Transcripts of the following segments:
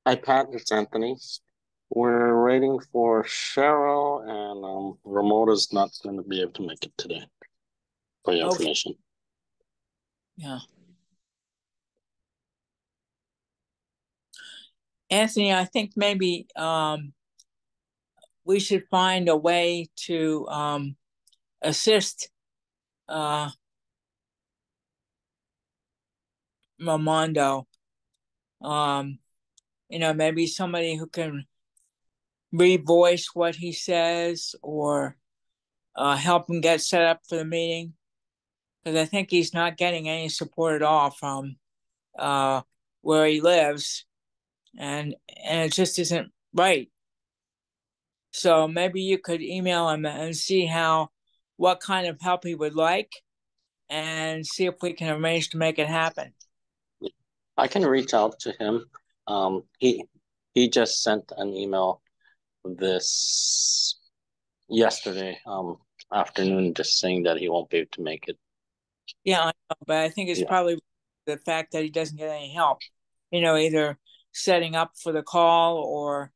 Hi, Pat. It's Anthony. We're waiting for Cheryl, and Ramona's not going to be able to make it today for your Okay. information. Yeah. Anthony, I think maybe we should find a way to assist uh, Ramondo. Um, maybe somebody who can revoice what he says or help him get set up for the meeting. Because I think he's not getting any support at all from uh, where he lives, and it just isn't right. So maybe you could email him and see what kind of help he would like and see if we can arrange to make it happen. I can reach out to him. He just sent an email this yesterday afternoon, just saying that he won't be able to make it. Yeah, I know, but I think it's Yeah, probably the fact that he doesn't get any help. Either setting up for the call or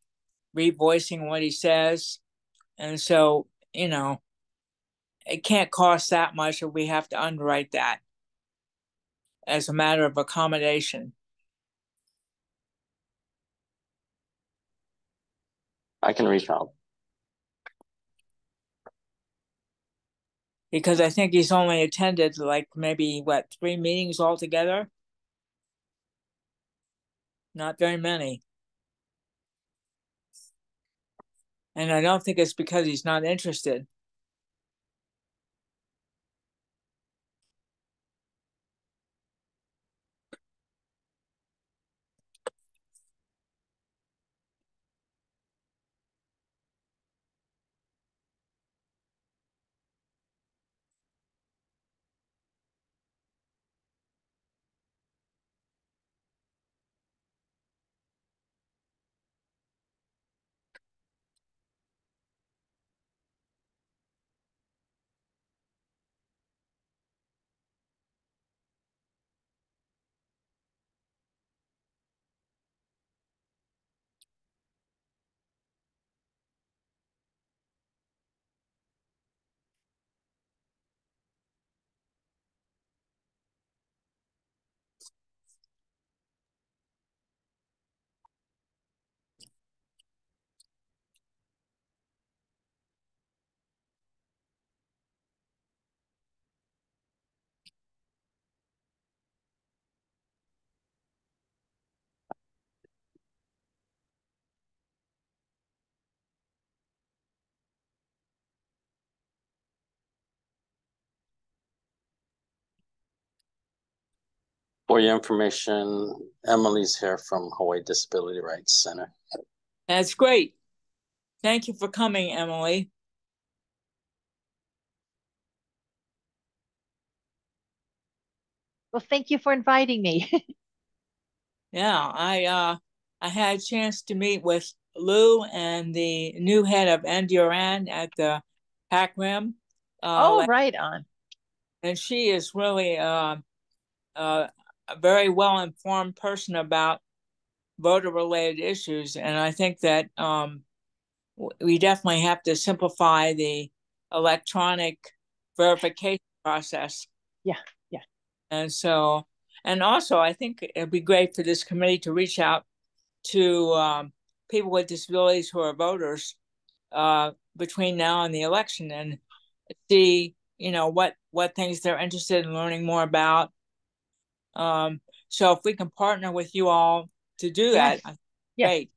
revoicing what he says. And so, it can't cost that much if we have to underwrite that as a matter of accommodation. I can reach out. Because I think he's only attended like maybe what, 3 meetings altogether? Not very many. And I don't think it's because he's not interested. For your information, Emily's here from Hawaii Disability Rights Center. That's great. Thank you for coming, Emily. Well, thank you for inviting me. Yeah, I had a chance to meet with Lou and the new head of Enduran at the PACRIM. Oh, right on. And she is really a very well informed person about voter related issues. And I think that we definitely have to simplify the electronic verification process. Yeah, yeah. And so, and also, I think it'd be great for this committee to reach out to people with disabilities who are voters between now and the election and see, what things they're interested in learning more about. So if we can partner with you all to do that, Yes, yes. great.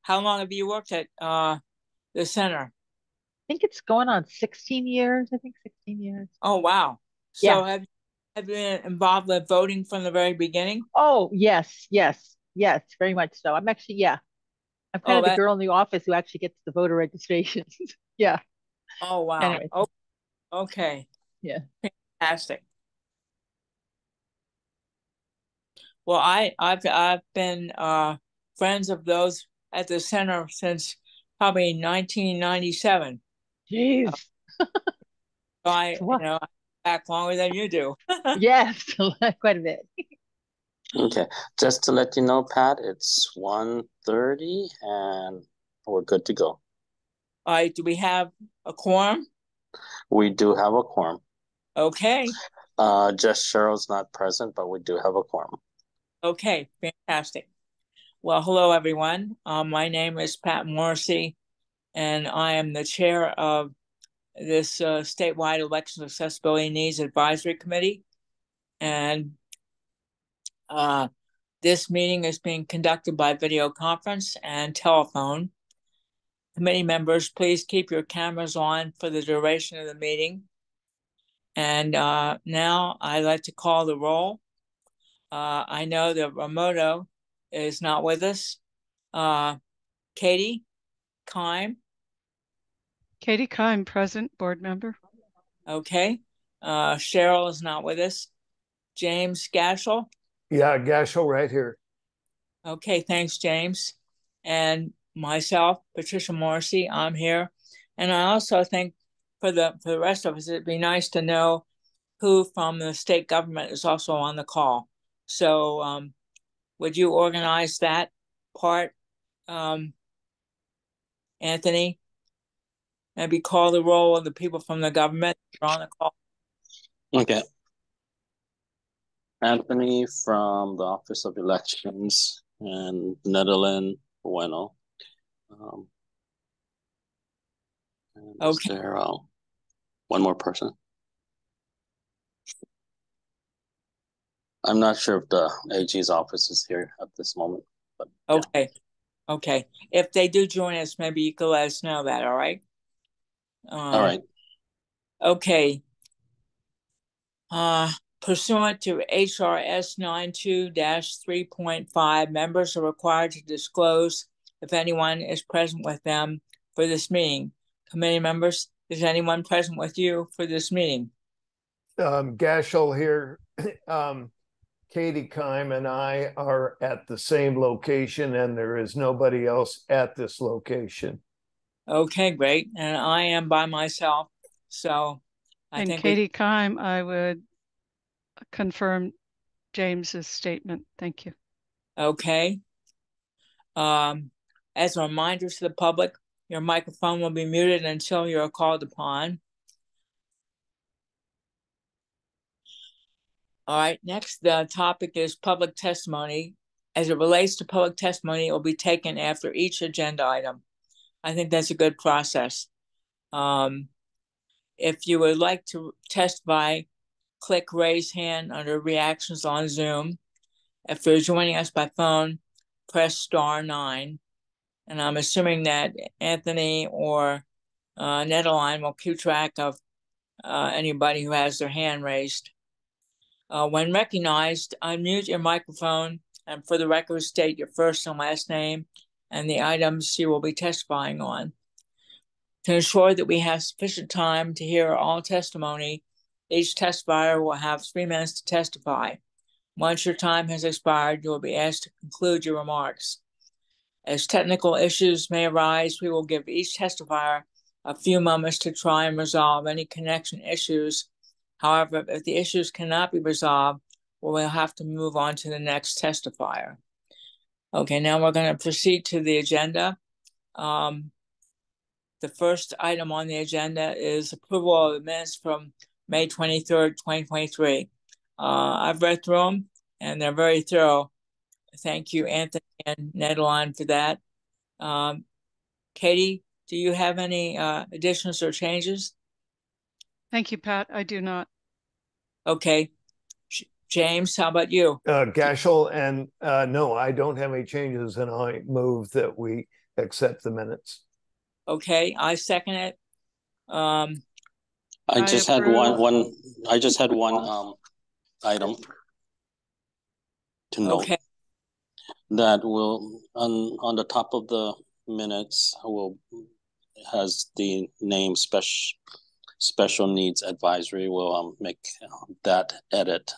How long have you worked at the center? I think it's going on 16 years. I think 16 years. Oh, wow. Yeah. So have you been involved with voting from the very beginning? Oh, yes, yes, yes, very much so. I'm actually, yeah, I'm kind Oh, of the girl in the office who actually gets the voter registrations. Yeah. oh, wow. Anyway, Oh, okay. yeah. Fantastic. Well, I've been friends of those at the center since probably 1997. Jeez. So I, So what? back longer than you do. Yes, quite a bit. Okay, just to let you know, Pat, it's 1:30 and we're good to go. All right, do we have a quorum? We do have a quorum. Okay. Just Cheryl's not present, but we do have a quorum. Okay, fantastic. Well, hello, everyone. My name is Pat Morrissey, and I am the chair of this statewide election accessibility needs advisory committee. And this meeting is being conducted by video conference and telephone. Committee members, please keep your cameras on for the duration of the meeting. And now I'd like to call the roll. I know that Ramoto is not with us. Katie Kime. Katie Kime, present, board member. Okay. Cheryl is not with us. James Gashel. Yeah, Gashel right here. Okay, thanks, James. And myself, Patricia Morrissey, I'm here. And I also think for the rest of us, it'd be nice to know who from the state government is also on the call. So would you organize that part, Anthony? Maybe call the roll of the people from the government that are on the call. Okay. Anthony from the Office of Elections and Netherlands Bueno. And Okay. is there one more person? I'm not sure if the AG's office is here at this moment, but yeah. Okay. Okay. If they do join us, maybe you could let us know that, all right? All right. Okay. Pursuant to HRS 92-3.5, members are required to disclose if anyone is present with them for this meeting. Committee members, is anyone present with you for this meeting? Gashel here. Katie Kime and I are at the same location, and there is nobody else at this location. Okay, great. And I am by myself. So I think Katie Kime, I would confirm James's statement. Thank you. Okay. As a reminder to the public, your microphone will be muted until you're called upon. All right, next, the topic is public testimony. As it relates to public testimony, it will be taken after each agenda item. I think that's a good process. If you would like to testify, click raise hand under reactions on Zoom. If you're joining us by phone, press *9. And I'm assuming that Anthony or Netaline will keep track of anybody who has their hand raised. When recognized, unmute your microphone and for the record state your first and last name and the items you will be testifying on. To ensure that we have sufficient time to hear all testimony, each testifier will have 3 minutes to testify. Once your time has expired, you will be asked to conclude your remarks. As technical issues may arise, we will give each testifier a few moments to try and resolve any connection issues. However, if the issues cannot be resolved, we'll have to move on to the next testifier. Okay, now we're going to proceed to the agenda. The first item on the agenda is approval of the minutes from May 23rd, 2023. I've read through them and they're very thorough. Thank you, Anthony and Netaline, for that. Katie, do you have any additions or changes? Thank you, Pat. I do not. Okay. James, how about you? Gashel, and no, I don't have any changes, and I move that we accept the minutes. Okay, I second it. I just had one item to note. Okay. That will on the top of the minutes has the name special needs advisory. Will make that edit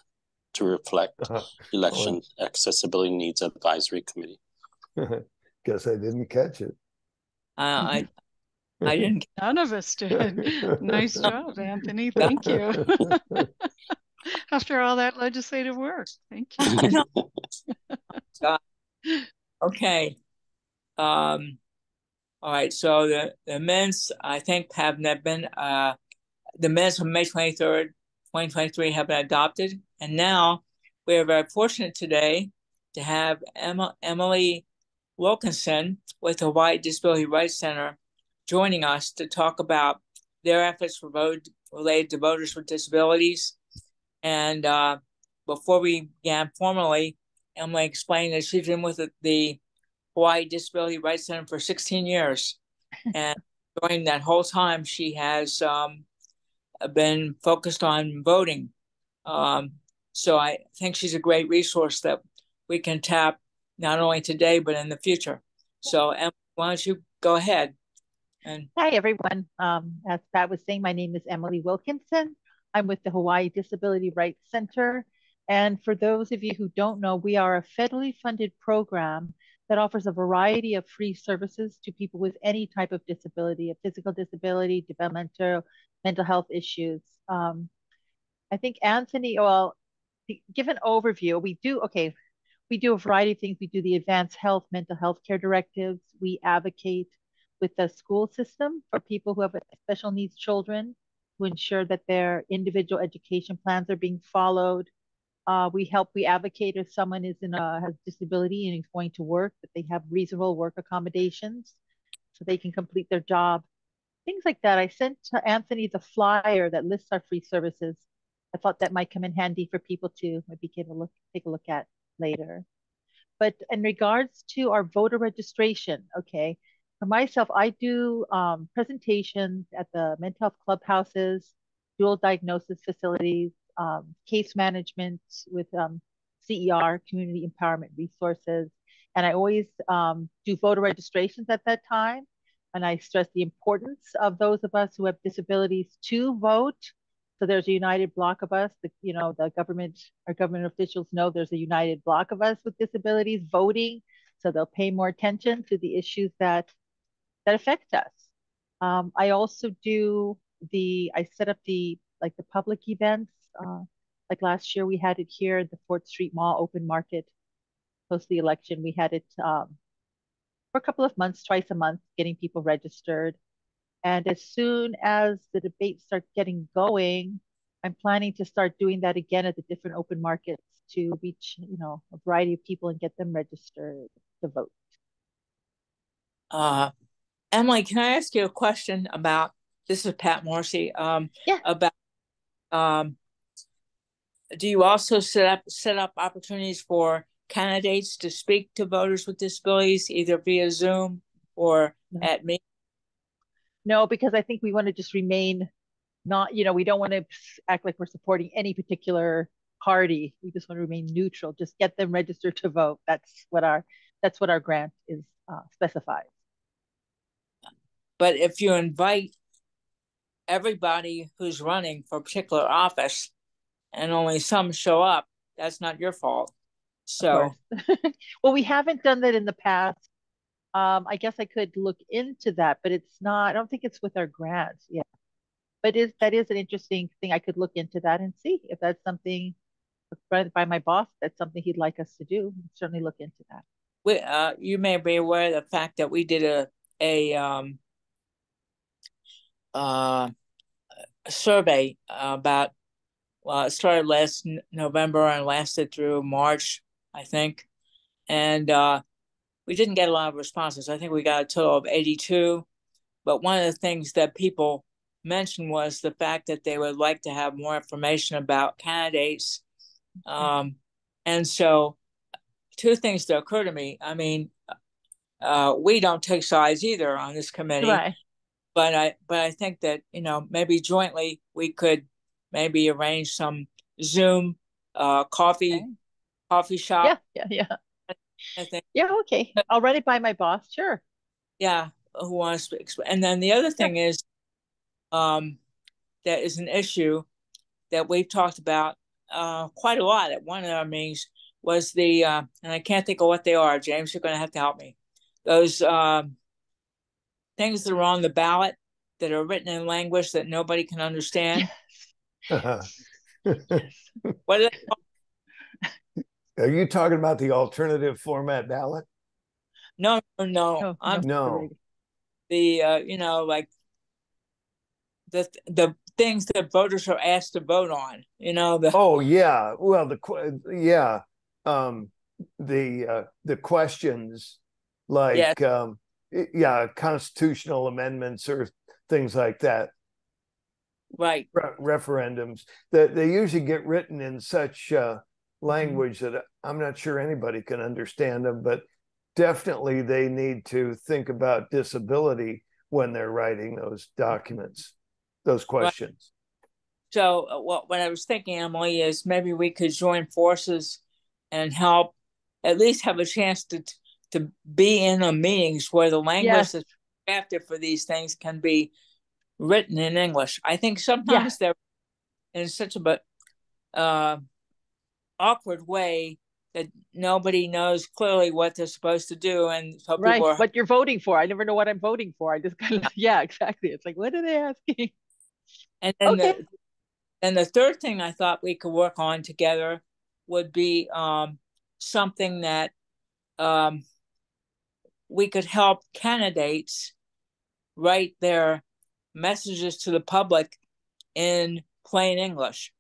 to reflect election accessibility needs advisory committee. Guess I didn't catch it. I didn't. None of us did. Nice job, Anthony. Thank you. After all that legislative work, thank you. Okay. All right. So the minutes, I think, have been the minutes from May 23rd, 2023 have been adopted. And now we are very fortunate today to have Emily Wilkinson with the Hawaii Disability Rights Center joining us to talk about their efforts for related to voters with disabilities. And before we began formally, Emily explained that she's been with the Hawaii Disability Rights Center for 16 years. And during that whole time, she has been focused on voting. So I think she's a great resource that we can tap not only today, but in the future. So Emily, why don't you go ahead? And Hi, everyone. As Pat was saying, my name is Emily Wilkinson. I'm with the Hawaii Disability Rights Center. And for those of you who don't know, we are a federally funded program that offers a variety of free services to people with any type of disability, a physical disability, developmental, mental health issues. I think Anthony, well, to give an overview, we do a variety of things. We do the advanced health, mental health care directives. We advocate with the school system for people who have special needs children to ensure that their individual education plans are being followed. We advocate if someone has disability and is going to work, that they have reasonable work accommodations so they can complete their job. Things like that. I sent to Anthony the flyer that lists our free services. I thought that might come in handy for people to maybe take a look at later. But in regards to our voter registration, okay, for myself, I do presentations at the mental health clubhouses, dual diagnosis facilities, case management with CER, community empowerment resources. And I always do voter registrations at that time. And I stress the importance of those of us who have disabilities to vote. So there's a united block of us. Our government officials know there's a united block of us with disabilities voting. So they'll pay more attention to the issues that affect us. I also I set up the public events. Like last year, we had it here at the 4th Street Mall open market. Post the election, we had it for a couple of months, twice a month, getting people registered. And as soon as the debates start getting going, I'm planning to start doing that again at the different open markets to reach, a variety of people and get them registered to vote. Emily, can I ask you a question about, this is Pat Morrissey, Yeah. about, do you also set up opportunities for candidates to speak to voters with disabilities, either via Zoom or at meetings? No, because I think we want to just remain we don't want to act like we're supporting any particular party. We just want to remain neutral. Just get them registered to vote. That's what our grant is specifies. But if you invite everybody who's running for a particular office and only some show up, that's not your fault. So, well, we haven't done that in the past. I guess I could look into that, but I don't think it's with our grants. Yeah. But that is an interesting thing. I could look into that and see if that's something by my boss, that's something he'd like us to do. Certainly look into that. You may be aware of the fact that we did a survey about, it started last November and lasted through March, I think. And we didn't get a lot of responses. I think we got a total of 82. But one of the things that people mentioned was the fact that they would like to have more information about candidates. And so 2 things that occur to me. I mean, we don't take sides either on this committee. Right. But I think that, maybe jointly we could maybe arrange some Zoom coffee shop. Yeah. I think. Yeah, okay. I'll run it by my boss. Sure. Yeah, who wants to explain? And then the other thing is, that is an issue that we've talked about quite a lot at one of our meetings, was the and I can't think of what they are. James, you're going to have to help me. Those things that are on the ballot that are written in language that nobody can understand. What are Are you talking about the alternative format ballot? No. No. The you know, like the things that voters are asked to vote on. You know, Oh yeah. Well, the questions like yes. Constitutional amendments or things like that. Right. Referendums that they usually get written in such language that I'm not sure anybody can understand them, but definitely they need to think about disability when they're writing those documents, those questions. Right. So what I was thinking, Emily, is maybe we could join forces and help at least have a chance to be in the meetings where the language that's drafted for these things can be written in English. I think sometimes they're in such a awkward way that nobody knows clearly what they're supposed to do, and so people are, what you're voting for. I never know what I'm voting for. I just kind of exactly. It's like, what are they asking? And then the third thing I thought we could work on together would be something that we could help candidates write their messages to the public in plain English.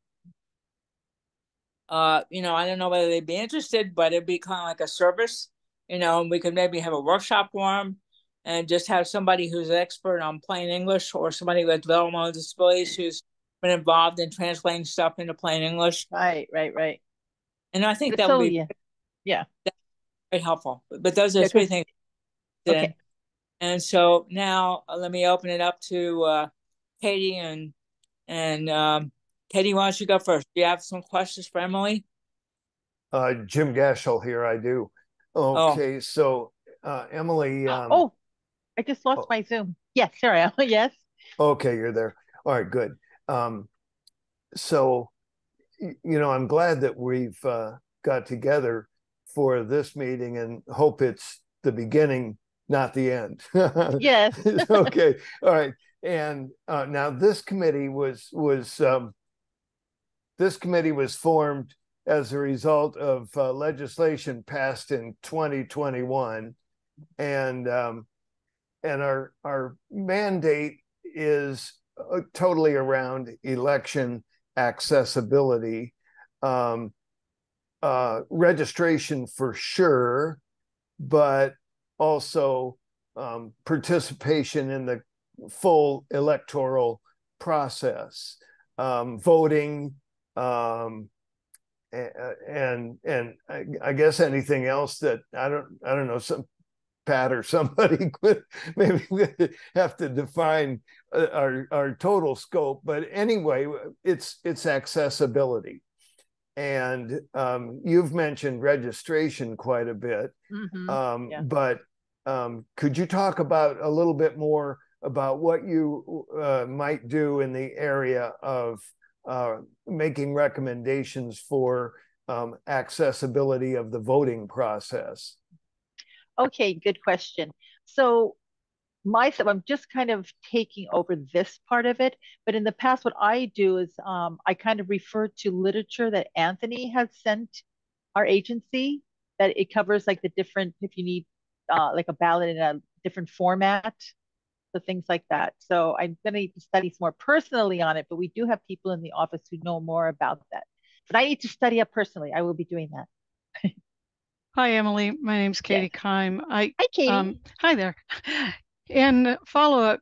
You know, I don't know whether they'd be interested, but it'd be kind of like a service, you know, and we could maybe have a workshop for them and just have somebody who's an expert on plain English or somebody with developmental disabilities who's been involved in translating stuff into plain English. Right. And I think that would be very helpful. But those are three things. Okay. And so now let me open it up to Katie and Katie, why don't you go first? Do you have some questions for Emily? Jim Gashel here. I do. Okay, so Emily. I just lost my Zoom. Yes, sorry. Yes. Okay, you're there. All right, good. So, you know, I'm glad that we've got together for this meeting and hope it's the beginning, not the end. Yes. Okay. All right. And now this committee was formed as a result of legislation passed in 2021, and our mandate is totally around election accessibility, registration for sure, but also participation in the full electoral process, voting, and I guess anything else that I don't know, some Pat or somebody could maybe we have to define our total scope, but anyway, it's accessibility. And you've mentioned registration quite a bit, but could you talk about a little bit more about what you might do in the area of making recommendations for accessibility of the voting process? Okay, good question. So I'm just kind of taking over this part of it, but in the past, what I do is I kind of refer to literature that Anthony has sent our agency, that it covers like the different, if you need like a ballot in a different format, so things like that. So I'm going to need to study more personally on it, but we do have people in the office who know more about that. But I need to study up personally. I will be doing that. Hi, Emily. My name's Katie Keim. Hi, Katie. Hi there. In follow-up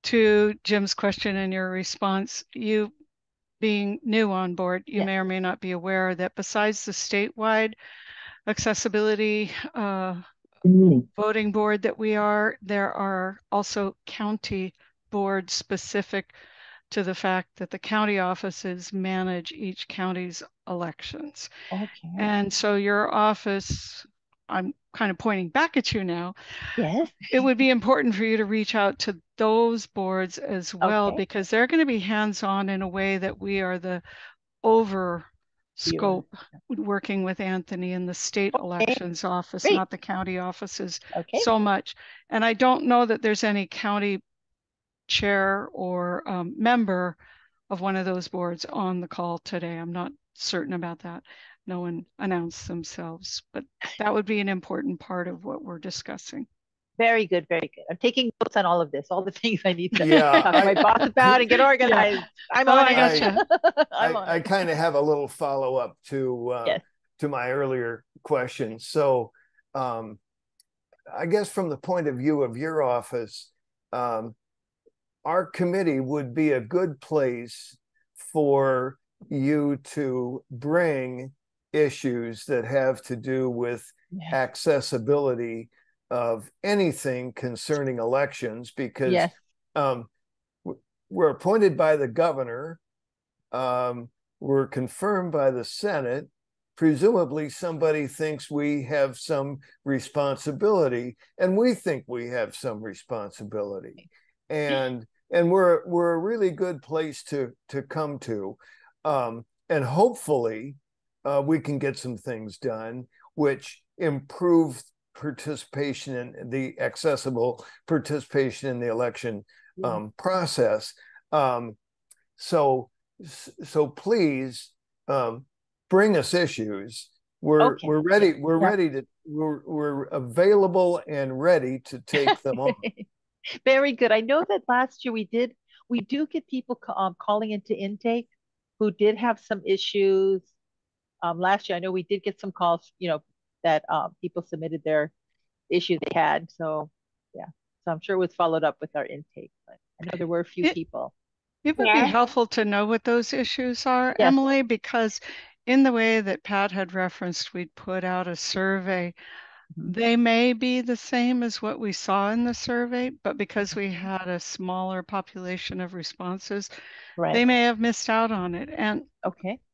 to Jim's question and your response, you being new on board, you may or may not be aware that besides the statewide accessibility voting board that there are also county boards specific to the fact that the county offices manage each county's elections. Okay. And so your office, I'm kind of pointing back at you now. Yes. It would be important for you to reach out to those boards as well, because they're going to be hands-on in a way that we are the oversight scope, working with Anthony in the state elections office, Great. not the county offices Okay. so much. And I don't know that there's any county chair or member of one of those boards on the call today. I'm not certain about that. No one announced themselves, but that would be an important part of what we're discussing. Very good, very good. I'm taking notes on all of this, all the things I need to Yeah, talk to my boss about and get organized. I'm on I it. gotcha. I kind of have a little follow-up Yes. to my earlier question. So I guess from the point of view of your office, our committee would be a good place for you to bring issues that have to do with accessibility of anything concerning elections, because Yes. We're appointed by the governor, we're confirmed by the Senate. Presumably somebody thinks we have some responsibility, and we think we have some responsibility. And we're a really good place to come to. And hopefully we can get some things done which improve participation in the accessible participation in the election process. So please bring us issues. We're ready. We're available and ready to take them on. Very good. I know that last year we do get people calling into intake who did have some issues. Last year, I know we did get some calls, that people submitted their issues they had. So yeah, so I'm sure it was followed up with our intake, but I know there were a few people. It would be helpful to know what those issues are, Yes. Emily, because in the way that Pat had referenced, we'd put out a survey. They may be the same as what we saw in the survey, but because we had a smaller population of responses, they may have missed out on it. And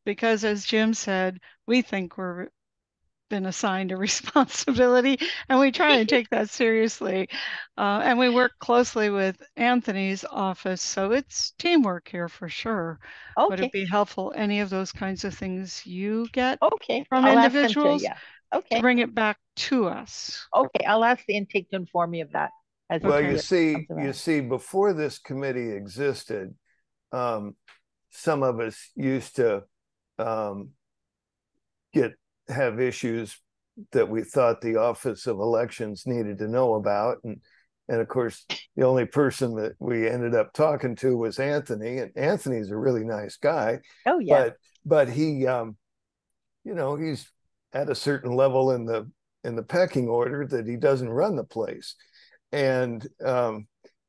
because, as Jim said, we think we're been assigned a responsibility, and we try and take that seriously. And we work closely with Anthony's office, so it's teamwork here for sure. But it'd be helpful, any of those kinds of things you get from individuals, to bring it back to us. Okay, I'll ask the intake to inform me of that. Well, you see, before this committee existed, some of us used to have issues that we thought the Office of Elections needed to know about, and of course the only person that we ended up talking to was Anthony, and Anthony's a really nice guy. Oh yeah. But he he's at a certain level in the pecking order that he doesn't run the place, and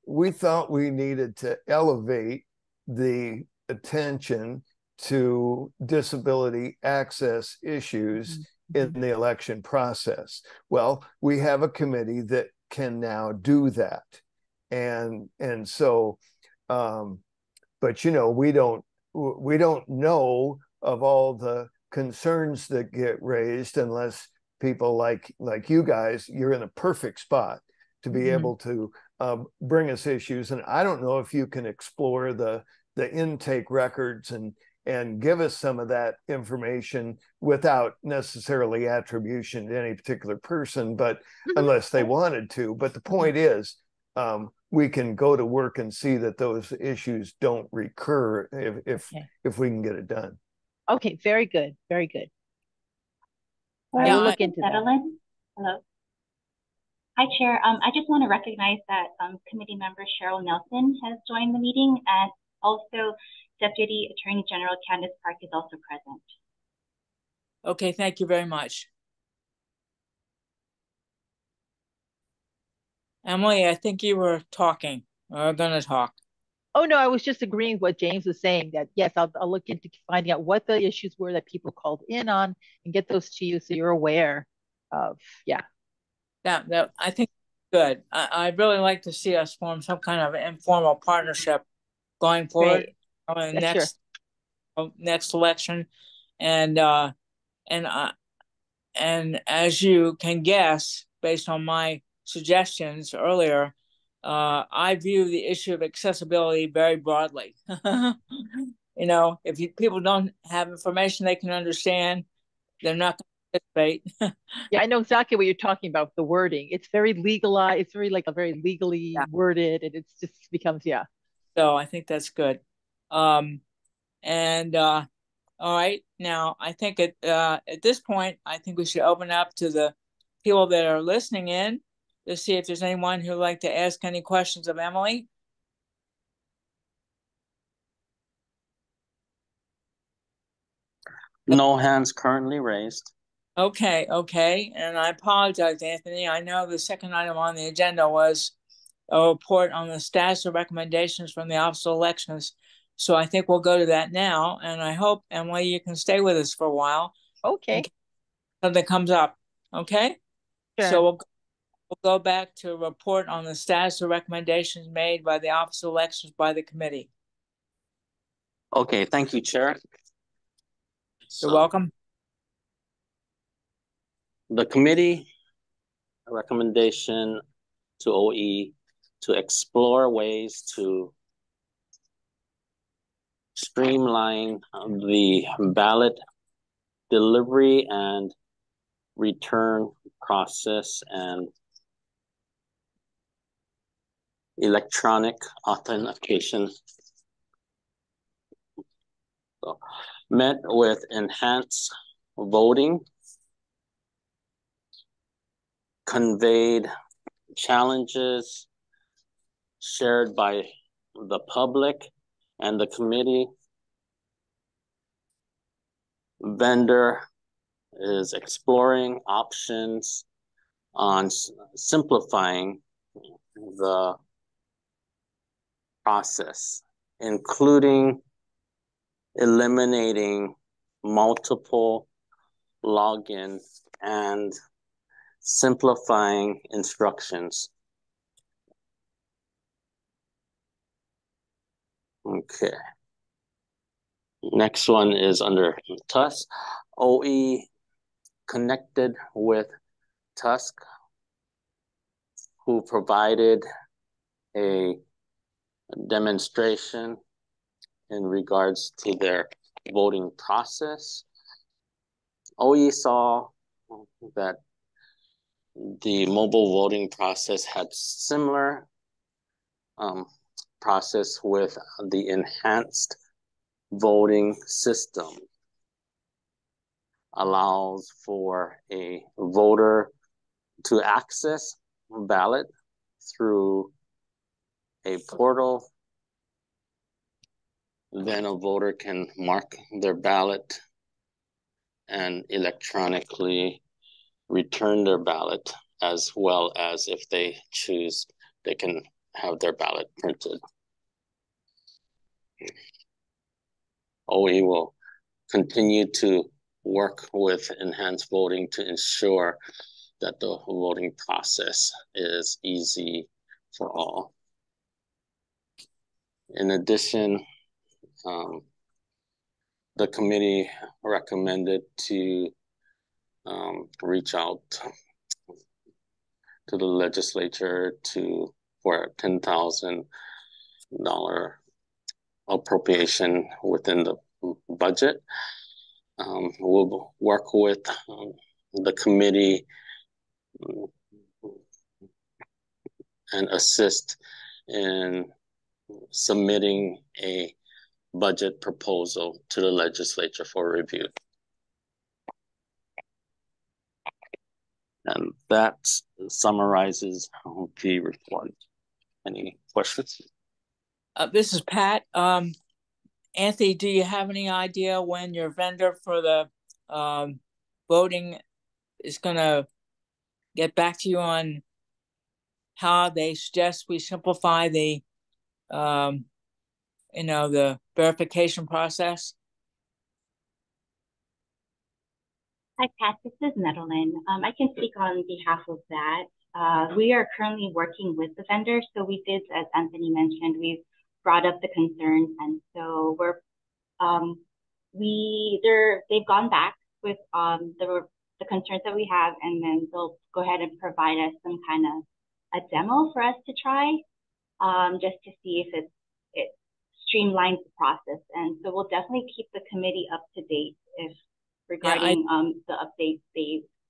we thought we needed to elevate the attention to disability access issues in the election process. Well, we have a committee that can now do that. And so, but we don't know of all the concerns that get raised unless people like you guys, you're in a perfect spot to be able to bring us issues. And I don't know if you can explore the intake records and give us some of that information without necessarily attribution to any particular person, but unless they wanted to. But the point is, we can go to work and see that those issues don't recur if we can get it done. Okay, very good, very good. I will look into that. Hello. Hi, Chair. I just want to recognize that committee member Cheryl Nelson has joined the meeting, and also Deputy Attorney General Candace Park is also present. Okay, thank you very much. Emily, I think you were talking or going to talk. Oh, no, I was just agreeing with what James was saying, that yes, I'll look into finding out what the issues were that people called in on and get those to you so you're aware of, That I think good. I'd really like to see us form some kind of informal partnership going forward. Next election, and as you can guess, based on my suggestions earlier, I view the issue of accessibility very broadly. You know, if people don't have information they can understand, they're not going to participate. Yeah, I know exactly what you're talking about, the wording. It's very legalized, it's very like a very legally Yeah. worded, and it's just becomes, yeah. So I think that's good. And all right, now I think at this point, I think we should open up to the people that are listening in to see if there's anyone who'd like to ask any questions of Emily. No hands currently raised. Okay, okay. And I apologize, Anthony. I know the second item on the agenda was a report on the status of recommendations from the Office of Elections. So I think we'll go to that now. And I hope, Emily, you can stay with us for a while. Okay. Something comes up. Okay? Sure. So we'll go back to a report on the status of recommendations made by the Office of Elections by the committee. Okay, thank you, Chair. You're welcome. The committee recommendation to OE to explore ways to streamline the ballot delivery and return process and electronic authentication. So, met with enhanced voting, conveyed challenges shared by the public and the committee. Vendor is exploring options on simplifying the process, including eliminating multiple login and simplifying instructions. Okay. Next one is under Tusk. OE connected with Tusk, who provided a demonstration in regards to their voting process. OE saw that the mobile voting process had similar process with the enhanced voting system. Allows for a voter to access ballot through a portal. Then a voter can mark their ballot and electronically return their ballot, as well as if they choose, they can have their ballot printed. OE will continue to work with enhanced voting to ensure that the voting process is easy for all. In addition, the committee recommended to reach out to the legislature for a $10,000 appropriation within the budget. We'll work with the committee and assist in submitting a budget proposal to the legislature for review. And that summarizes the report. Any questions? This is Pat. Anthony, do you have any idea when your vendor for the voting is going to get back to you on how they suggest we simplify the, the verification process? Hi, Pat. This is Nettlin. I can speak on behalf of that. We are currently working with the vendor. So we did, as Anthony mentioned, we've brought up the concerns, and so they've gone back with the concerns that we have, and then they'll go ahead and provide us some kind of a demo for us to try, just to see if it streamlines the process. And so we'll definitely keep the committee up to date if regarding the updates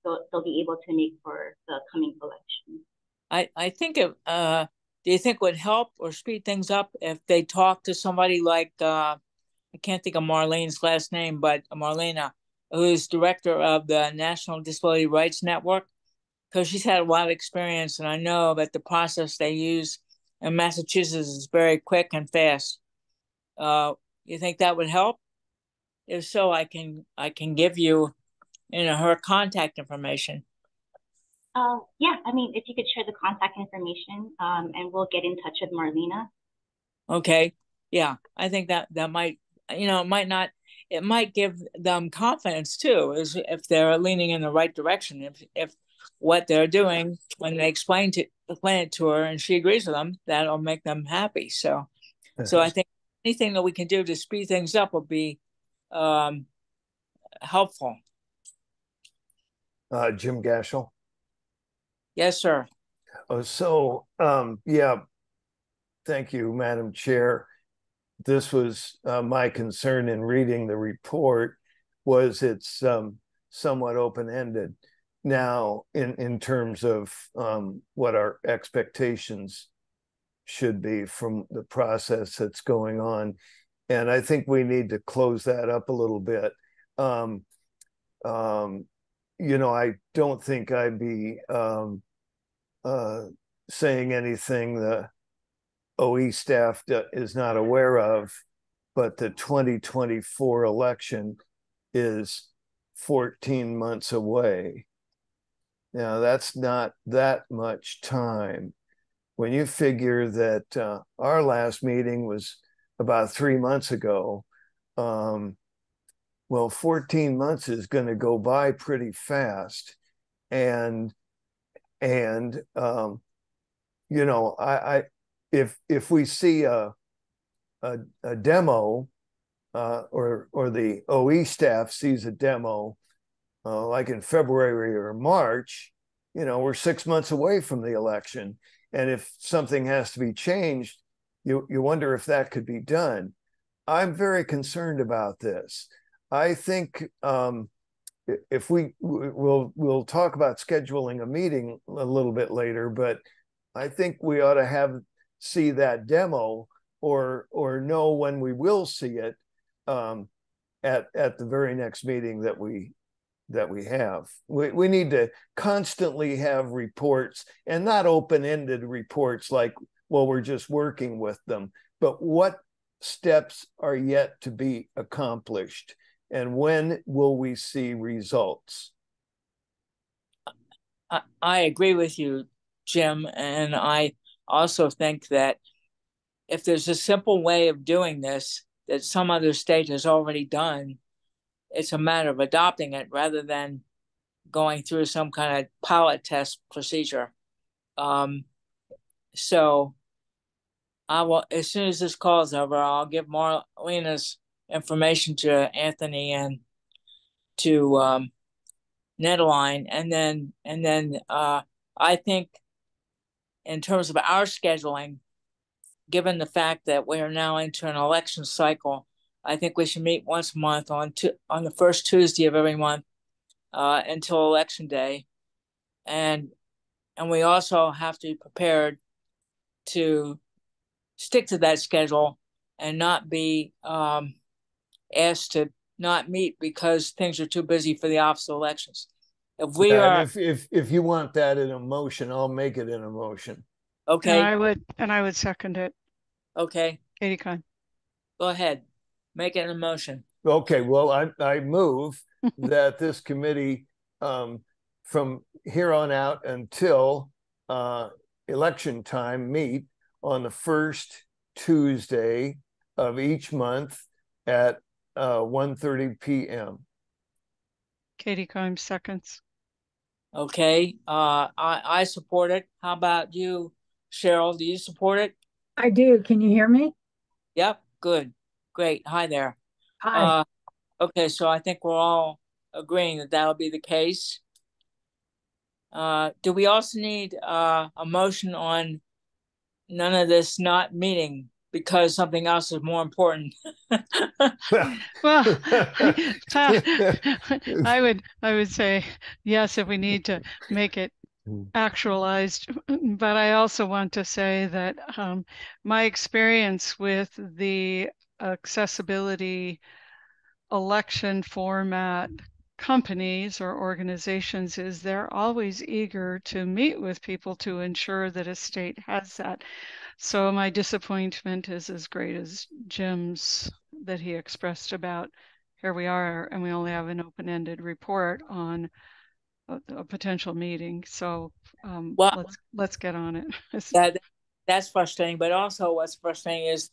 they'll be able to make for the coming election. I think do you think it would help or speed things up if they talk to somebody like I can't think of Marlene's last name, but Marlena, who's director of the National Disability Rights Network, because she's had a lot of experience, and I know that the process they use in Massachusetts is very quick and fast. You think that would help? If so, I can give you, her contact information. Yeah, I mean, if you could share the contact information, and we'll get in touch with Marlena. Okay. Yeah, I think that might, it might give them confidence too, is if they're leaning in the right direction. If what they're doing, when they explain it to her and she agrees with them, that'll make them happy. So I think anything that we can do to speed things up will be helpful. Jim Gashel. Yes, sir. Yeah, thank you, Madam Chair. This was my concern in reading the report, was it's somewhat open-ended. Now, in terms of what our expectations should be from the process that's going on. And I think we need to close that up a little bit. I don't think I'd be saying anything the OE staff is not aware of, but the 2024 election is 14 months away. Now, that's not that much time. When you figure that our last meeting was about 3 months ago, well, 14 months is going to go by pretty fast. And if we see a demo, or the OE staff sees a demo, like in February or March, we're 6 months away from the election. And if something has to be changed, you wonder if that could be done. I'm very concerned about this. I think if we'll talk about scheduling a meeting a little bit later, but I think we ought to see that demo or know when we will see it at the very next meeting that we have. We need to constantly have reports, and not open-ended reports like, well, we're just working with them, but what steps are yet to be accomplished, and when will we see results? I agree with you, Jim, and I also think that if there's a simple way of doing this that some other state has already done, it's a matter of adopting it rather than going through some kind of pilot test procedure. So I will, as soon as this call is over, I'll give Marlena's information to Anthony and to Netaline, and then I think in terms of our scheduling, given the fact that we are now into an election cycle, I think we should meet once a month on the first Tuesday of every month until Election Day, and we also have to be prepared to stick to that schedule and not be asked to not meet because things are too busy for the Office of Elections. If you want that in a motion, I'll make it in a motion. Okay. And I would second it. Okay. Katie Kahn. Go ahead. Make it a motion. Okay. Well, I move that this committee, from here on out until election time, meet on the first Tuesday of each month at 1:30 p.m. Katie Kahn seconds. Okay. I support it. How about you, Cheryl? Do you support it? I do. Can you hear me? Yep. Good. Great. Hi there. Hi. Okay. So I think we're all agreeing that that'll be the case. Do we also need a motion on none of this not meeting because something else is more important. Well, I would say yes if we need to make it actualized, but I also want to say that my experience with the accessibility election format companies or organizations is they're always eager to meet with people to ensure that a state has that. So my disappointment is as great as Jim's that he expressed about here we are and we only have an open-ended report on a potential meeting. So well, let's get on it. That's frustrating, but also what's frustrating is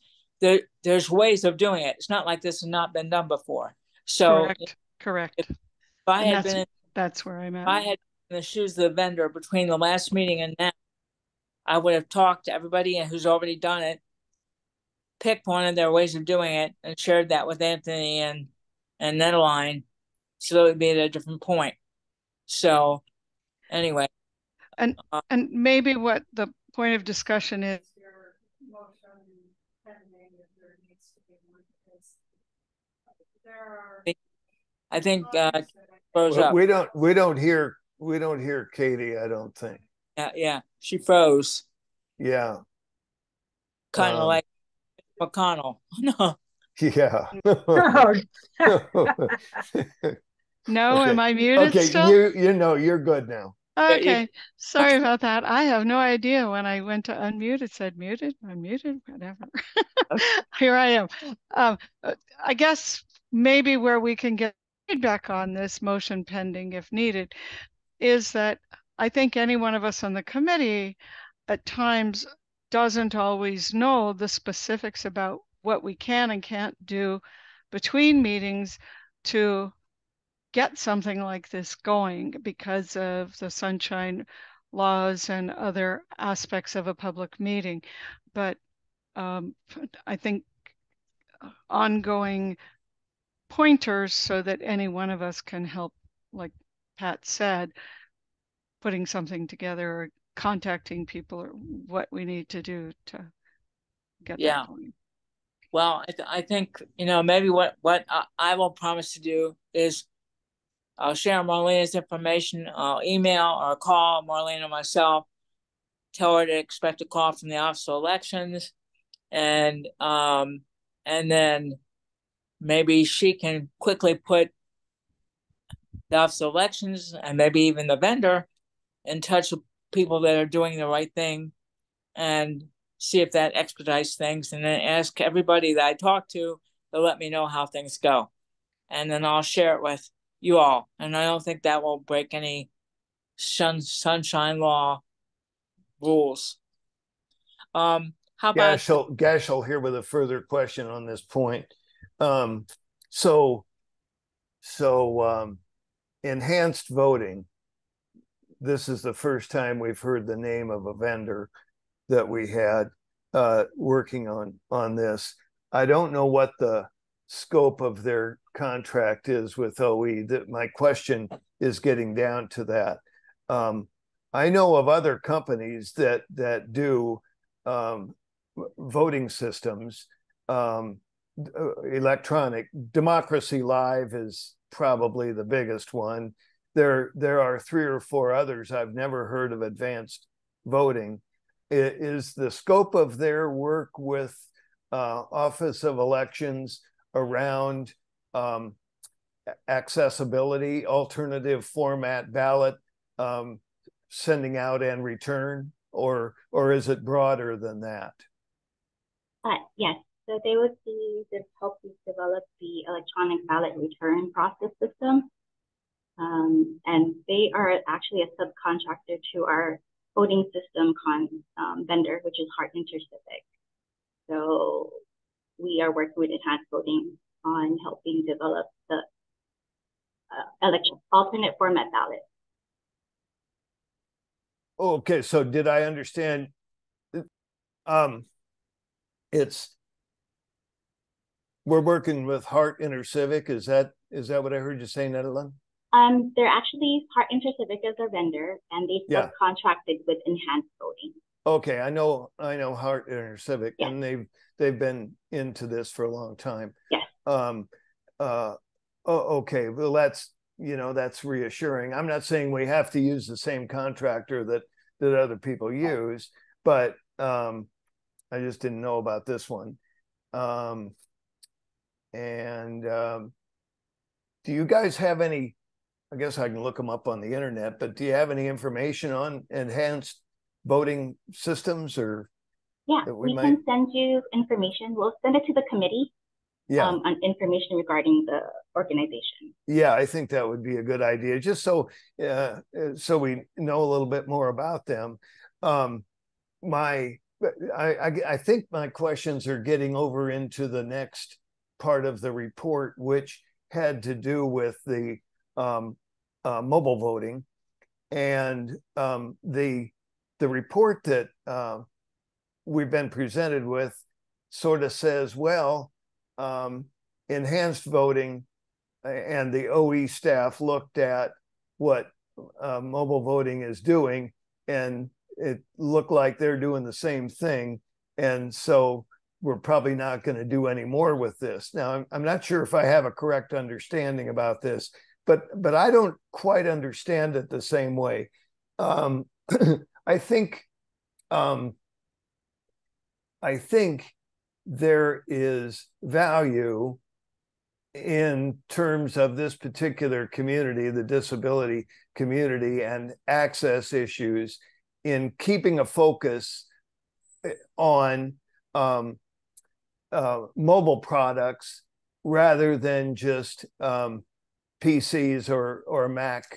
there's ways of doing it. It's not like this has not been done before. So correct. If I had been that's where I'm at. If I had been in the shoes of the vendor between the last meeting and now, I would have talked to everybody who's already done it, picked one of their ways of doing it, and shared that with Anthony and Netaline, so it would be at a different point. So anyway, and maybe what the point of discussion is. I think froze up. We don't hear Katie, I don't think. Yeah, she froze. Yeah. Kind of like McConnell. No. Yeah. No, okay. Am I muted okay, still? You're good now. Okay, sorry about that. I have no idea when I went to unmute, it said muted, unmuted, whatever. Here I am. I guess maybe where we can get feedback on this motion pending if needed is that I think any one of us on the committee at times doesn't always know the specifics about what we can and can't do between meetings to get something like this going because of the sunshine laws and other aspects of a public meeting. But I think ongoing pointers so that any one of us can help, like Pat said, putting something together or contacting people or what we need to do to get that going. Well, I think, maybe what I will promise to do is I'll share Marlena's information. I'll email or call Marlena myself, tell her to expect a call from the Office of Elections, and then maybe she can quickly put the Office of Elections and maybe even the vendor in touch with people that are doing the right thing and see if that expedites things, and then ask everybody that I talk to let me know how things go. And then I'll share it with you all. And I don't think that will break any sunshine law rules. How about Gashel here with a further question on this point. Enhanced voting. This is the first time we've heard the name of a vendor that we had working on this. I don't know what the scope of their contract is with OE. That my question is getting down to that. I know of other companies that do voting systems. Electronic Democracy Live is probably the biggest one. There are 3 or 4 others. I've never heard of advanced voting. Is the scope of their work with Office of Elections around accessibility, alternative format ballot, sending out and return, or is it broader than that? Yes. So they would be to help you develop the electronic ballot return process system. And they are actually a subcontractor to our voting system vendor, which is Hart Intercivic. So we are working with Enhanced Voting on helping develop the alternate format ballot. Okay, so did I understand? We're working with Hart Intercivic. Is that what I heard you say, Netaline? They're actually Hart Intercivic as our vendor, and they subcontracted with Enhanced Voting. Okay, I know Hart InterCivic, Yes. and they've been into this for a long time. Yes. Okay, well that's reassuring. I'm not saying we have to use the same contractor that other people use, but I just didn't know about this one. Do you guys have any? I guess I can look them up on the internet, but do you have any information on enhanced voting systems, or Yeah, that we can send you information. We'll send it to the committee. Yeah. On information regarding the organization. Yeah, I think that would be a good idea, just so we know a little bit more about them. I think my questions are getting over into the next part of the report, which had to do with the mobile voting, and the report that we've been presented with sort of says, well, enhanced voting, and the OE staff looked at what mobile voting is doing, and it looked like they're doing the same thing. And so we're probably not going to do any more with this. Now, I'm not sure if I have a correct understanding about this, but I don't quite understand it the same way. I think there is value in terms of this particular community, the disability community, and access issues, in keeping a focus on mobile products rather than just PCs or Mac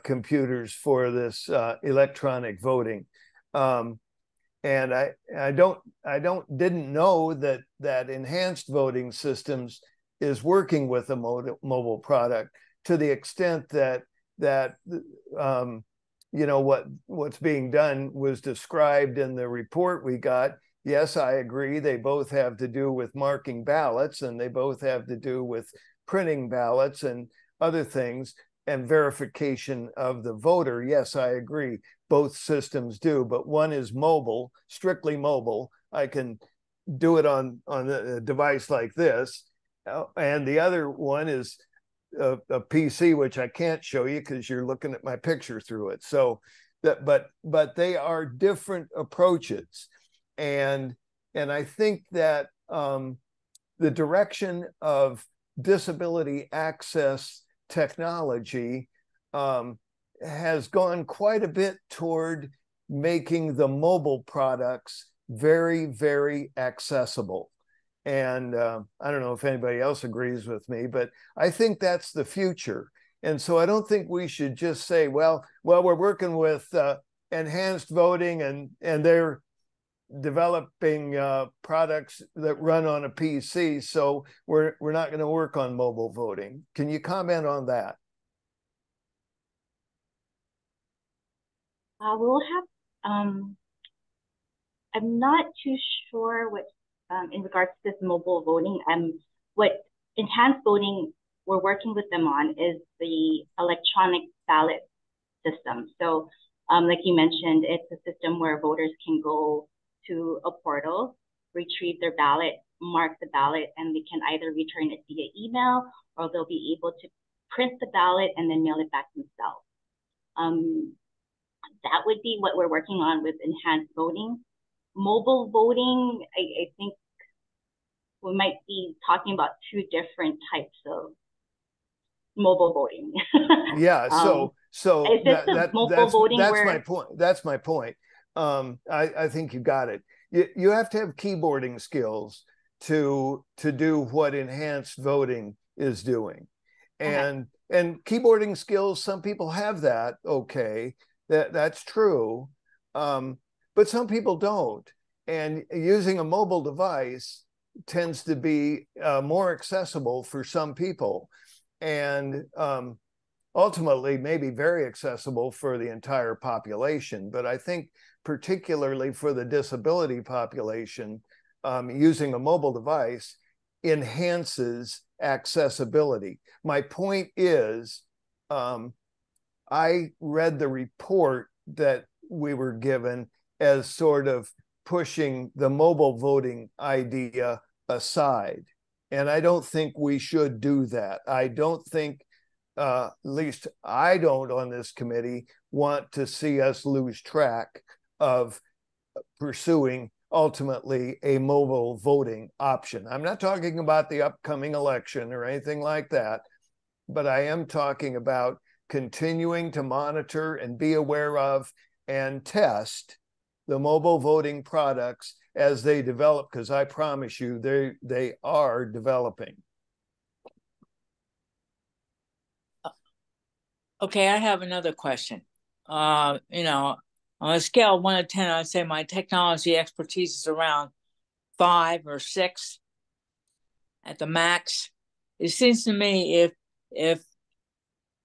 computers for this electronic voting. And I didn't know that enhanced voting systems is working with a mobile product to the extent that what's being done was described in the report we got. Yes, I agree. They both have to do with marking ballots, and they both have to do with printing ballots and other things, and verification of the voter. Yes, I agree. Both systems do, but one is mobile, strictly mobile. I can do it on a device like this. And the other one is a PC, which I can't show you because you're looking at my picture through it. So but they are different approaches. And I think that the direction of disability access technology has gone quite a bit toward making the mobile products very, very accessible. And I don't know if anybody else agrees with me, but I think that's the future. And so I don't think we should just say, well, we're working with enhanced voting, and they're developing products that run on a PC, so we're not going to work on mobile voting. Can you comment on that? We'll have, I'm not too sure what, in regards to this mobile voting, what enhanced voting we're working with them on is the electronic ballot system. So like you mentioned, it's a system where voters can go to a portal, retrieve their ballot, mark the ballot, and they can either return it via email, or they'll be able to print the ballot and then mail it back themselves. That would be what we're working on with enhanced voting. Mobile voting, I think we might be talking about two different types of mobile voting. Yeah, so that's my point. That's my point. I think you got it. You have to have keyboarding skills to do what enhanced voting is doing, and keyboarding skills, some people have that. Okay, that's true, but some people don't. And using a mobile device tends to be more accessible for some people, and ultimately maybe very accessible for the entire population. But I think particularly for the disability population, using a mobile device enhances accessibility. My point is, I read the report that we were given, as sort of pushing the mobile voting idea aside. And I don't think we should do that. I don't think, at least I don't on this committee, want to see us lose track of pursuing ultimately a mobile voting option. I'm not talking about the upcoming election or anything like that, but I am talking about continuing to monitor and be aware of and test the mobile voting products as they develop, because I promise you they are developing. Okay, I have another question. You know, on a scale of 1 to 10, I'd say my technology expertise is around 5 or 6 at the max. It seems to me if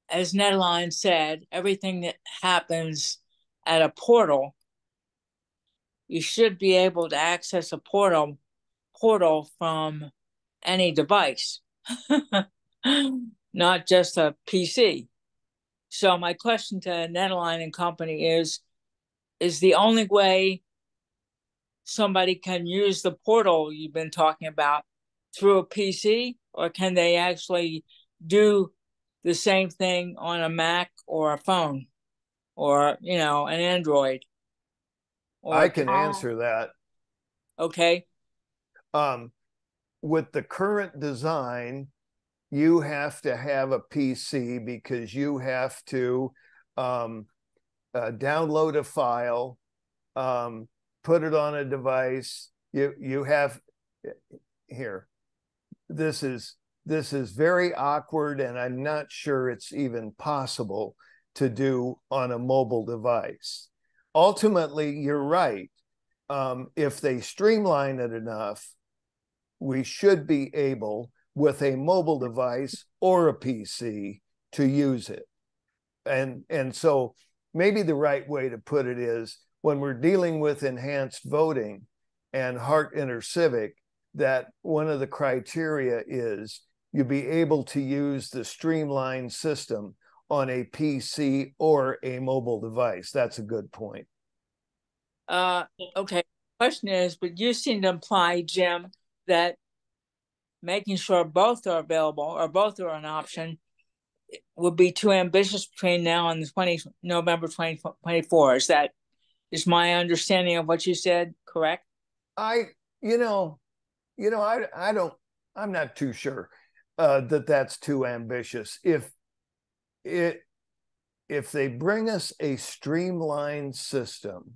as Netaline said, everything that happens at a portal, you should be able to access a portal from any device, not just a PC. So my question to Netaline and company is the only way somebody can use the portal you've been talking about through a PC, or can they actually do the same thing on a Mac or a phone or, you know, an Android? Or I can answer that. Okay. With the current design, you have to have a PC because you have to download a file, put it on a device. You have here. This is very awkward, and I'm not sure it's even possible to do on a mobile device. Ultimately, you're right. If they streamline it enough, we should be able, with a mobile device or a PC, to use it. And so maybe the right way to put it is, when we're dealing with enhanced voting and Hart InterCivic, that one of the criteria is you be able to use the streamlined system on a PC or a mobile device. That's a good point. Okay. Question is, but you seem to imply, Jim, that making sure both are available or both are an option would be too ambitious between now and the November 2024. Is my understanding of what you said correct? I'm not too sure that that's too ambitious. If they bring us a streamlined system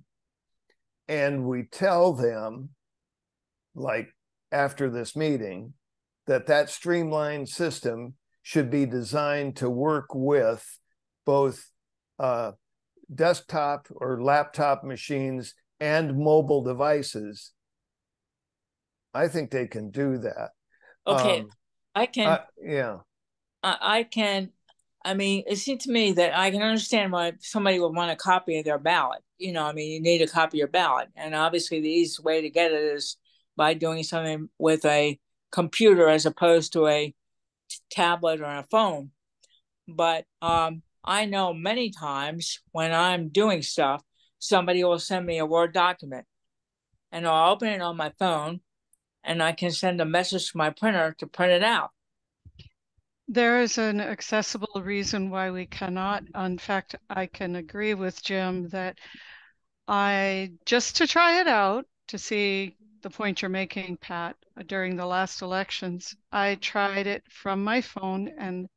and we tell them, like after this meeting, that streamlined system should be designed to work with both desktop or laptop machines and mobile devices, I think they can do that. Okay, I can. Yeah. I can. I mean, it seems to me that I can understand why somebody would want a copy of their ballot. You know, I mean, you need a copy of your ballot. And obviously the easiest way to get it is by doing something with a computer as opposed to a tablet or a phone. But I know many times when I'm doing stuff, somebody will send me a Word document and I'll open it on my phone and I can send a message to my printer to print it out. There is an accessible reason why we cannot. In fact, I can agree with Jim that just to try it out, to see the point you're making, Pat, during the last elections, I tried it from my phone, and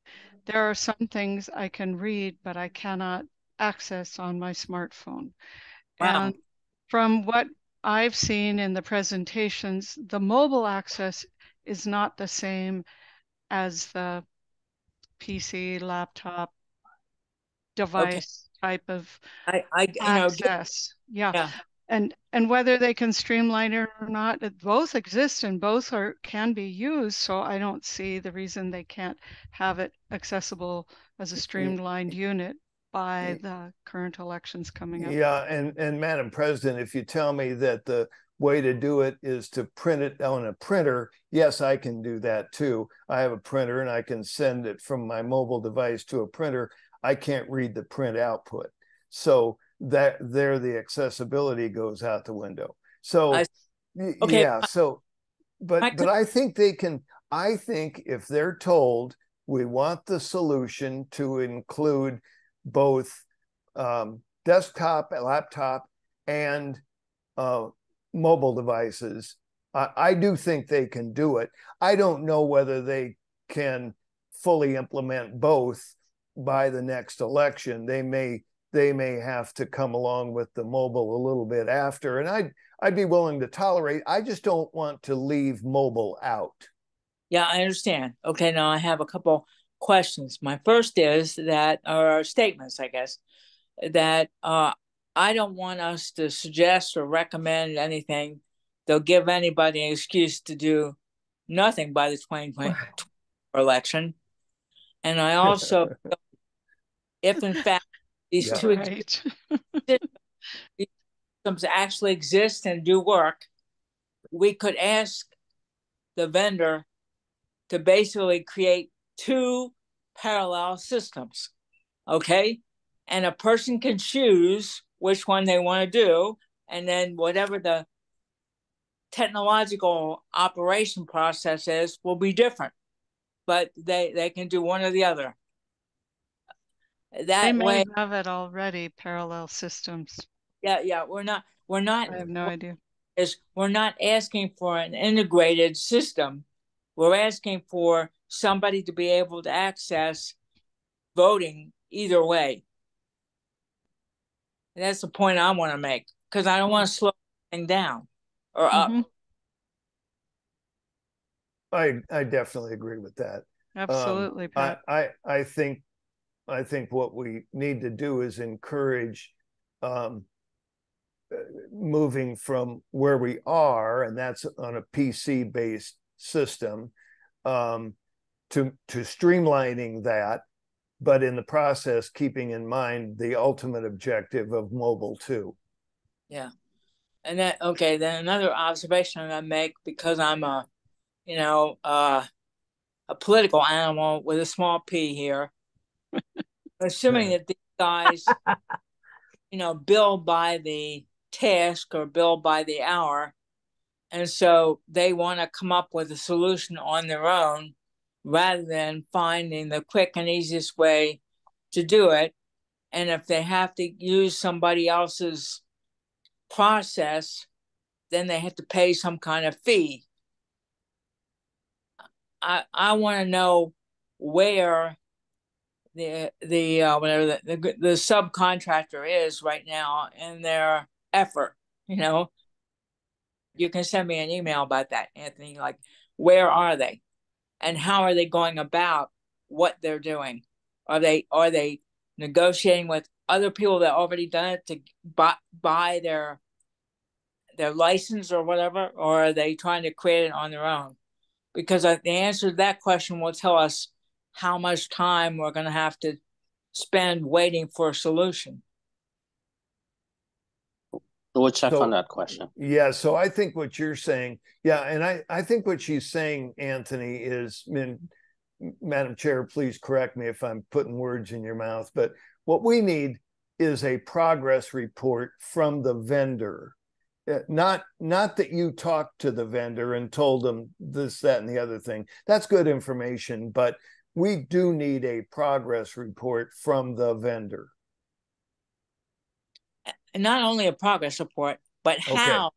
there are some things I can read, but I cannot access on my smartphone. Wow. And from what I've seen in the presentations, the mobile access is not the same as the PC, laptop, device type of access. Yeah. And whether they can streamline it or not, both exist and both can be used. So I don't see the reason they can't have it accessible as a streamlined unit by the current elections coming up. Yeah, and Madam President, if you tell me that the way to do it is to print it on a printer, yes, I can do that too. I have a printer and I can send it from my mobile device to a printer. I can't read the print output. So that there the accessibility goes out the window. So okay, yeah, so but I think they can. I think if they're told we want the solution to include both desktop, laptop, and mobile devices, I do think they can do it. I don't know whether they can fully implement both by the next election. They may have to come along with the mobile a little bit after, and I'd be willing to tolerate. I just don't want to leave mobile out. Yeah, I understand. Okay, now I have a couple questions. My first is that, or statements, I guess, that I don't want us to suggest or recommend anything that'll give anybody an excuse to do nothing by the 2020 election. And I also, if in fact these two systems actually exist and do work, we could ask the vendor to basically create two parallel systems, okay? And a person can choose which one they want to do, and then whatever the technological operation process is will be different, but they can do one or the other. That they may have it already, parallel systems. Yeah, we're not. I have no idea. We're not asking for an integrated system. We're asking for somebody to be able to access voting either way. And that's the point I want to make, because I don't want to slow things down or up. I definitely agree with that. Absolutely, Pat. I think what we need to do is encourage moving from where we are, and that's on a PC-based system, to streamlining that, but in the process keeping in mind the ultimate objective of mobile too. Yeah. And then then another observation I make, because I'm a political animal with a small p here, assuming that these guys bill by the task or bill by the hour, and so they want to come up with a solution on their own rather than finding the quick and easiest way to do it. And if they have to use somebody else's process, then they have to pay some kind of fee. I want to know where the whatever the subcontractor is right now in their effort. You can send me an email about that, Anthony. Like, where are they, and how are they going about what they're doing? Are they negotiating with other people that already done it to buy their license or whatever, or are they trying to create it on their own? Because the answer to that question will tell us how much time we're going to have to spend waiting for a solution. We'll check on that question. Yeah, so I think what you're saying, and I think what she's saying, Anthony, is, Madam Chair, please correct me if I'm putting words in your mouth, but what we need is a progress report from the vendor. Not that you talked to the vendor and told them this, that, and the other thing. That's good information, but we do need a progress report from the vendor. And not only a progress report, but how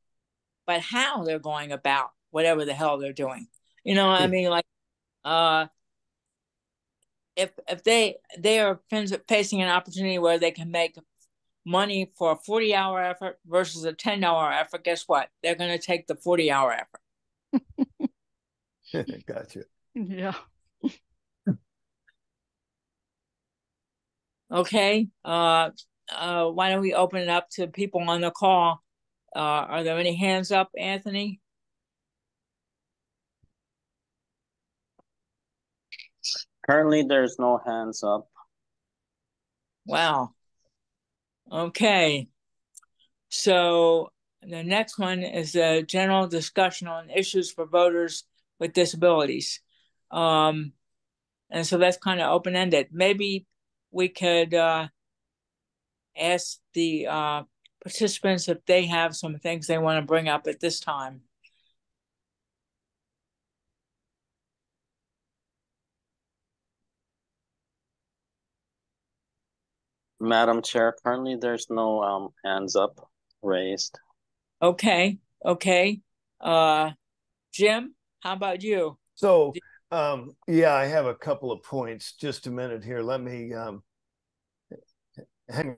they're going about whatever the hell they're doing. I mean, like, if they are facing an opportunity where they can make money for a 40-hour effort versus a 10-hour effort, guess what? They're going to take the 40-hour effort. Gotcha. Yeah. Okay. Why don't we open it up to people on the call? Are there any hands up, Anthony? Currently, there's no hands up. Wow. Okay. So the next one is a general discussion on issues for voters with disabilities. And so that's kind of open-ended. Maybe we could ask the participants if they have some things they want to bring up at this time. Madam Chair, currently there's no hands up raised. Okay. Jim, how about you? So, yeah, I have a couple of points. Just a minute here. Let me hang.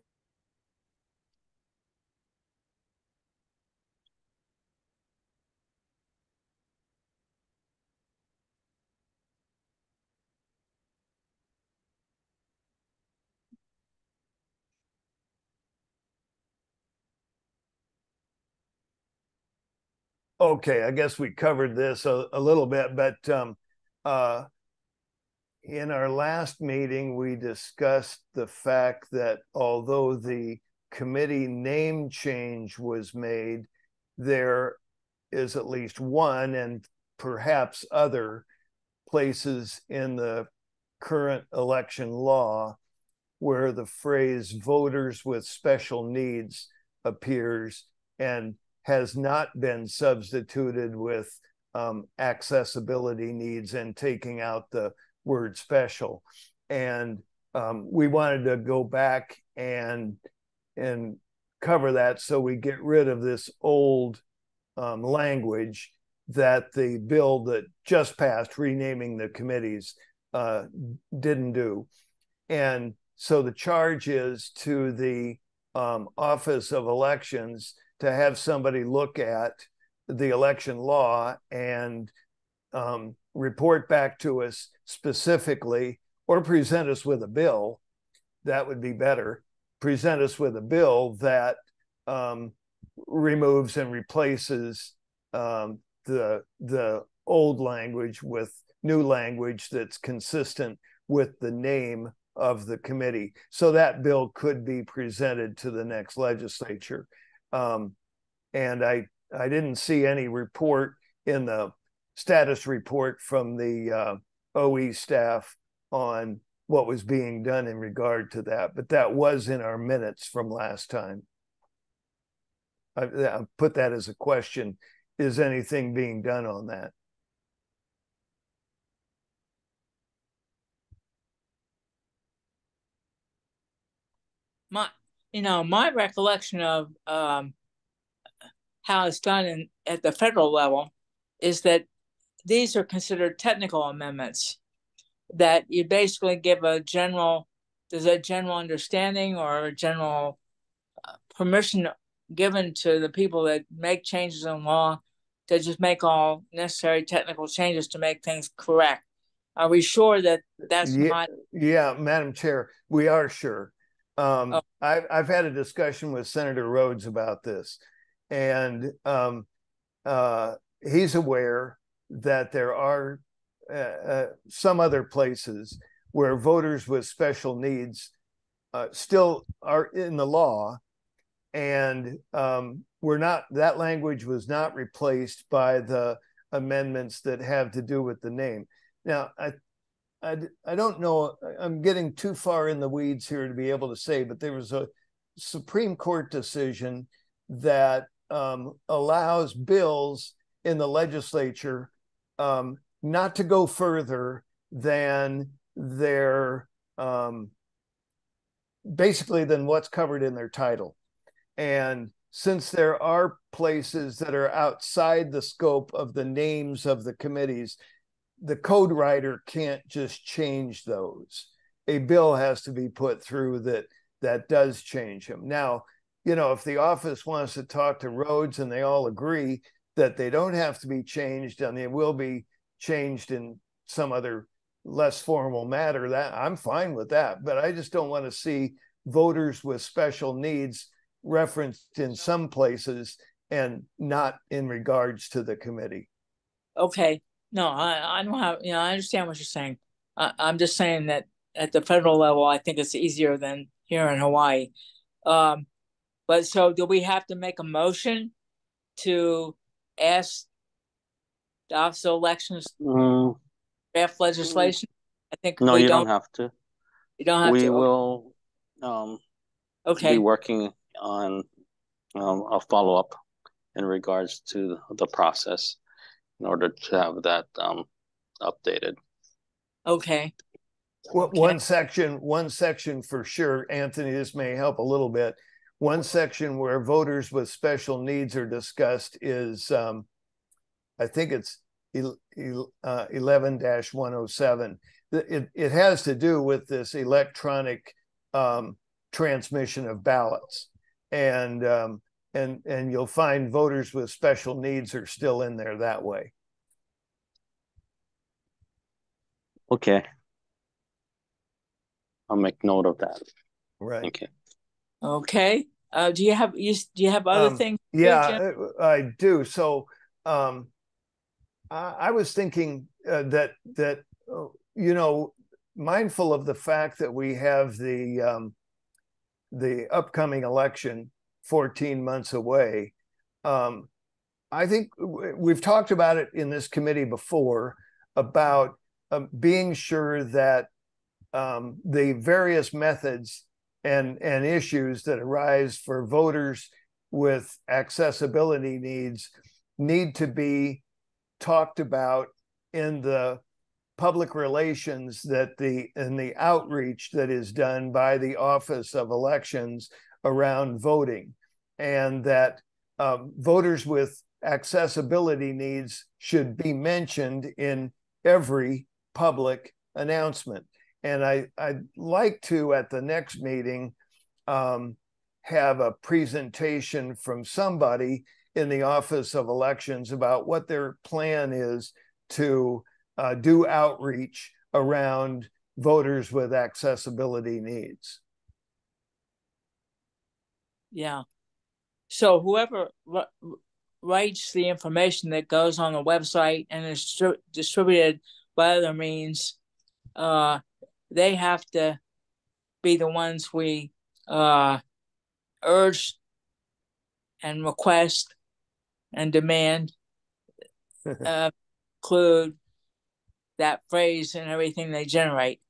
Okay, I guess we covered this a little bit, but in our last meeting, we discussed the fact that although the committee name change was made, there is at least one and perhaps other places in the current election law where the phrase voters with special needs appears and has not been substituted with accessibility needs and taking out the word special. And we wanted to go back and cover that so we get rid of this old language that the bill that just passed, renaming the committees, didn't do. And so the charge is to the Office of Elections to have somebody look at the election law and report back to us specifically, or present us with a bill. That would be better. Present us with a bill that removes and replaces the old language with new language that's consistent with the name of the committee. So that bill could be presented to the next legislature. And I didn't see any report in the status report from the OE staff on what was being done in regard to that, but that was in our minutes from last time. I put that as a question. Is anything being done on that? My recollection of how it's done at the federal level is that these are considered technical amendments, that you basically give there's a general understanding or a general permission given to the people that make changes in law to just make all necessary technical changes to make things correct. Are we sure that that's not? Yeah, Madam Chair, we are sure. I've had a discussion with Senator Rhodes about this, and he's aware that there are some other places where voters with special needs still are in the law, and that language was not replaced by the amendments that have to do with the name. Now, I don't know, I'm getting too far in the weeds here to be able to say, but there was a Supreme Court decision that allows bills in the legislature not to go further than their basically than what's covered in their title. And since there are places that are outside the scope of the names of the committees, the code writer can't just change those. A bill has to be put through that does change them. Now, if the office wants to talk to Rhodes and they all agree that they don't have to be changed and they will be changed in some other less formal matter, that I'm fine with that. But I just don't want to see voters with special needs referenced in some places and not in regards to the committee. Okay. No, I don't have, I understand what you're saying. I'm just saying that at the federal level, I think it's easier than here in Hawaii. But so do we have to make a motion to ask the Office of Elections draft legislation? I think no, you don't have to. You don't have we to. will Okay. working on a follow-up in regards to the process in order to have that updated. Okay. Well, Okay. one section for sure, Anthony, this may help a little bit. One section where voters with special needs are discussed is, I think it's 11-107. It has to do with this electronic transmission of ballots. And you'll find voters with special needs are still in there that way. Okay. I'll make note of that. Right. Thank you. Okay. Do you have other things? Yeah, I do. So I was thinking that you know, mindful of the fact that we have the upcoming election 14 months away. I think we've talked about it in this committee before about being sure that the various methods and issues that arise for voters with accessibility needs need to be talked about in the public relations in the outreach that is done by the Office of Elections around voting, and that voters with accessibility needs should be mentioned in every public announcement. And I'd like to, at the next meeting, have a presentation from somebody in the Office of Elections about what their plan is to do outreach around voters with accessibility needs. Yeah. So whoever writes the information that goes on the website and is distributed by other means, they have to be the ones we urge and request and demand include that phrase and everything they generate.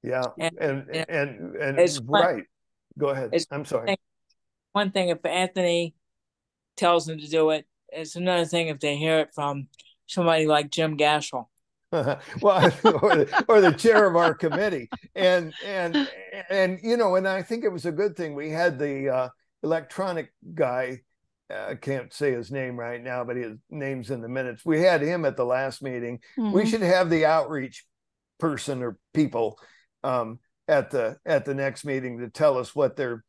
Yeah, and it's right. Go ahead. I'm sorry. One thing if Anthony tells them to do it, it's another thing if they hear it from somebody like Jim Gaschel. Well, or the chair of our committee, and you know, and I think it was a good thing we had the electronic guy. I can't say his name right now, but his name's in the minutes. We had him at the last meeting. Mm-hmm. We should have the outreach person or people at the next meeting to tell us what their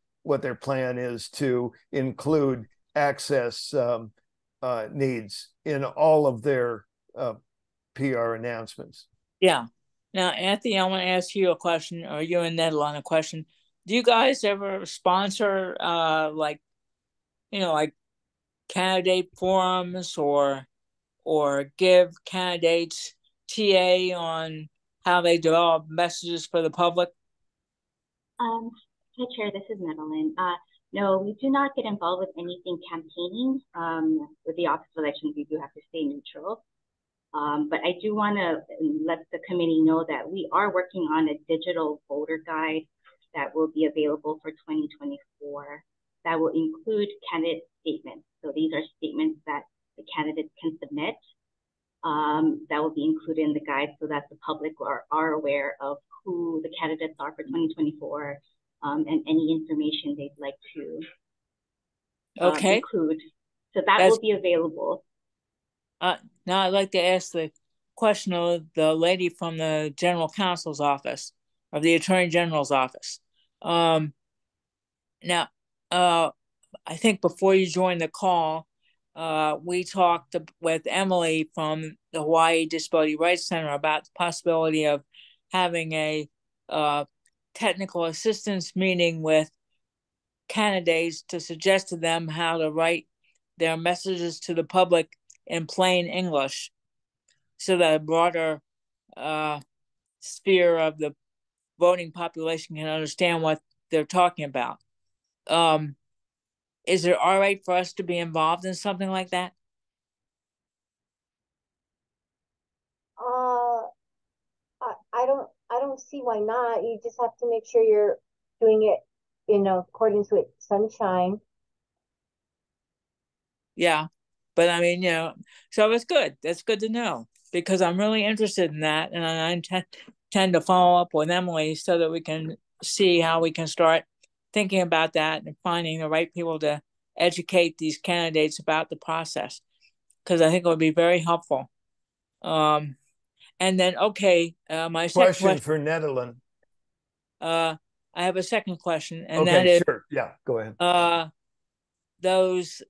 plan is to include access needs in all of their PR announcements. Yeah. Now, Anthony, I want to ask you a question, or you and Ned on a question. Do you guys ever sponsor like candidate forums or give candidates TA on how they develop messages for the public? Hi, Chair, this is Madeline. No, we do not get involved with anything campaigning. With the Office of Elections, we do have to stay neutral. But I do want to let the committee know that we are working on a digital voter guide that will be available for 2024 that will include candidate statements. So these are statements that the candidates can submit that will be included in the guide so that the public are aware of who the candidates are for 2024 and any information they'd like to include. So that will be available. Now I'd like to ask the question of the lady from the General Counsel's office, or the Attorney General's office. Now, I think before you joined the call, we talked with Emily from the Hawaii Disability Rights Center about the possibility of having a technical assistance meeting with candidates to suggest to them how to write their messages to the public in plain English so that a broader sphere of the voting population can understand what they're talking about. Is it all right for us to be involved in something like that? I don't see why not. You just have to make sure you're doing it in accordance with sunshine. Yeah. But I mean, so it's good. That's good to know because I'm really interested in that. And I intend to follow up with Emily so that we can see how we can start thinking about that and finding the right people to educate these candidates about the process because I think it would be very helpful. And then, okay, my second question for Nedelin. I have a second question, and okay, that is, sure, yeah, go ahead. Those,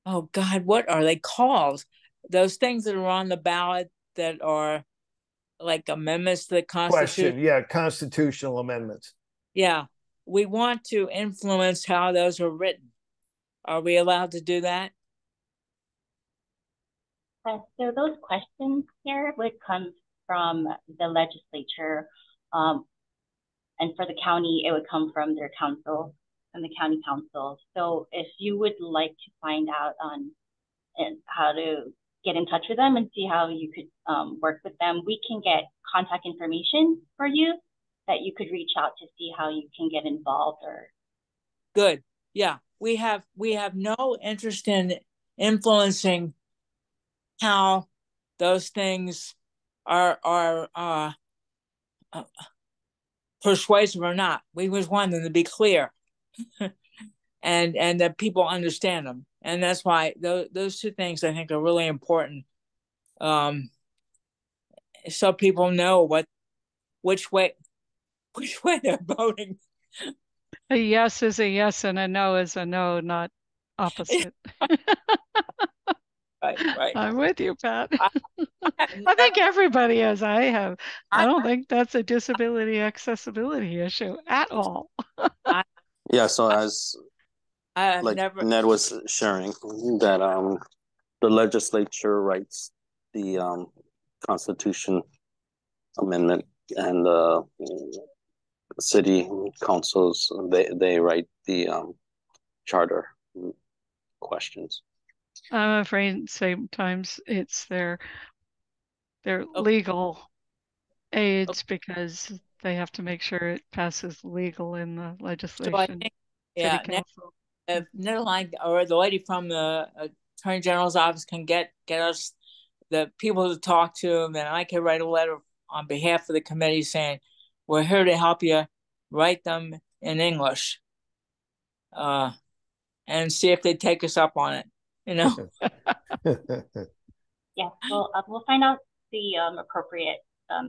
oh God, what are they called? Those things that are on the ballot that are like amendments to the Constitution. Question, yeah, constitutional amendments. Yeah, we want to influence how those are written. Are we allowed to do that? So those questions here would come from the legislature, and for the county, it would come from their council, from the county council. So if you would like to find out on how to get in touch with them and see how you could work with them, we can get contact information for you that you could reach out to see how you can get involved. Or good, yeah, we have no interest in influencing how those things are persuasive or not. We just want them to be clear and that people understand them. And that's why those two things I think are really important. So people know which way they're voting. A yes is a yes and a no is a no, not opposite. Right. I'm with you, Pat. I think everybody is. I don't think that's a disability accessibility issue at all. Yeah, so as like Ned was sharing that the legislature writes the Constitution amendment and the city councils they write the charter questions. I'm afraid sometimes it's their legal aids because they have to make sure it passes legal in the legislation. So I think, yeah, City Council. If Netherline or the lady from the Attorney General's office can get us the people to talk to, then I can write a letter on behalf of the committee saying we're here to help you write them in English, and see if they take us up on it. Yeah, we'll find out the appropriate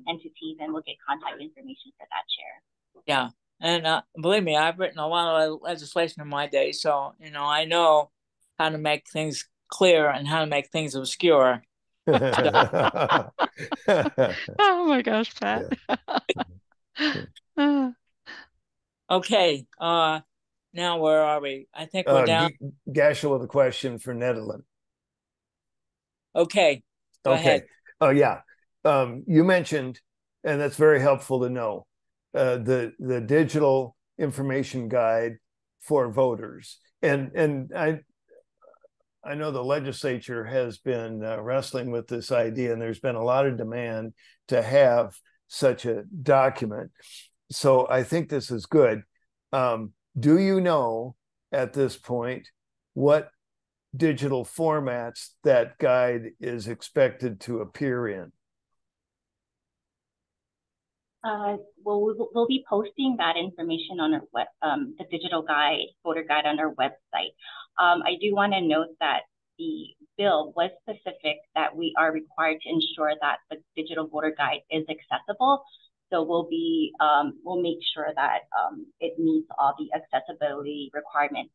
entities and we'll get contact information for that chair. Yeah, and believe me, I've written a lot of legislation in my day, so I know how to make things clear and how to make things obscure. Oh my gosh, Pat. Yeah. Okay, now where are we? I think we're down. Gasha with a question for Nedelin. Okay, go ahead. Oh yeah, you mentioned, and that's very helpful to know, the digital information guide for voters, and I know the legislature has been wrestling with this idea, and there's been a lot of demand to have such a document. So I think this is good. Do you know at this point what digital formats that guide is expected to appear in? Well, we'll be posting that information on our web, the digital guide, voter guide on our website. I do want to note that the bill was specific that we are required to ensure that the digital voter guide is accessible. So we'll make sure that it meets all the accessibility requirements.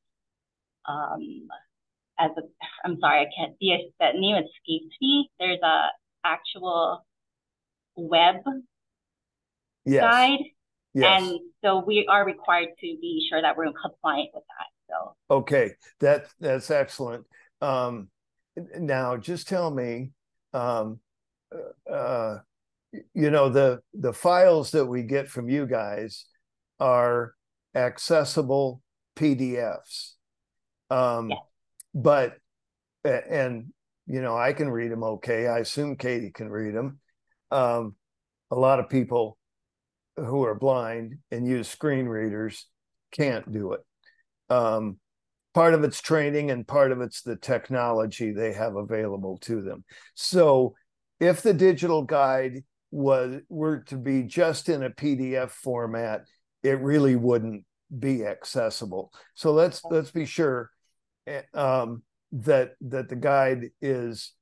I'm sorry, I can't. That name escapes me. There's a actual web guide, and so we are required to be sure that we're compliant with that. So okay, that's excellent. Now, just tell me, the files that we get from you guys are accessible PDFs. Yes. But, and, I can read them okay. I assume Katie can read them. A lot of people who are blind and use screen readers can't do it. Part of it's training and part of it's the technology they have available to them. So if the digital guide were to be just in a PDF format, it really wouldn't be accessible. So let's be sure that the guide is,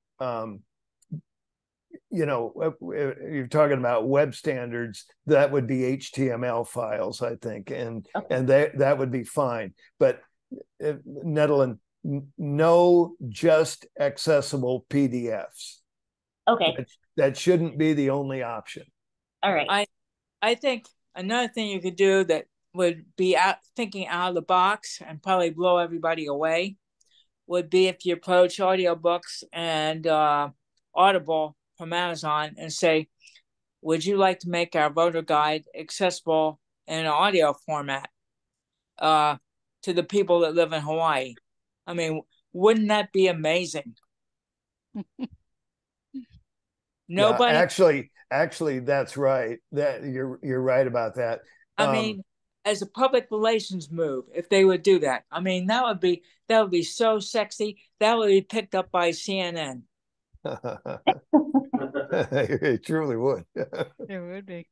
you're talking about web standards, that would be HTML files, I think, and that would be fine. But Nedelin, no just accessible PDFs. Okay. That shouldn't be the only option. All right. I think another thing you could do that would be thinking out of the box and probably blow everybody away would be if you approach audiobooks and Audible from Amazon and say, would you like to make our voter guide accessible in an audio format to the people that live in Hawaii? I mean, wouldn't that be amazing? Nobody. Yeah, actually, that's right. That you're right about that. I mean, as a public relations move, if they would do that, I mean, that would be so sexy. That would be picked up by CNN. It truly would. It would be.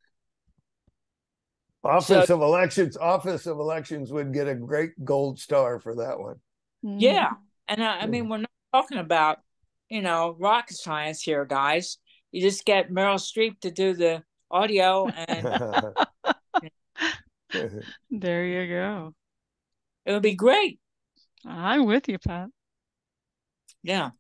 Office of Elections would get a great gold star for that one. Yeah, and I mean, we're not talking about rocket science here, guys. You just get Meryl Streep to do the audio, and there you go. It would be great. I'm with you, Pat. Yeah.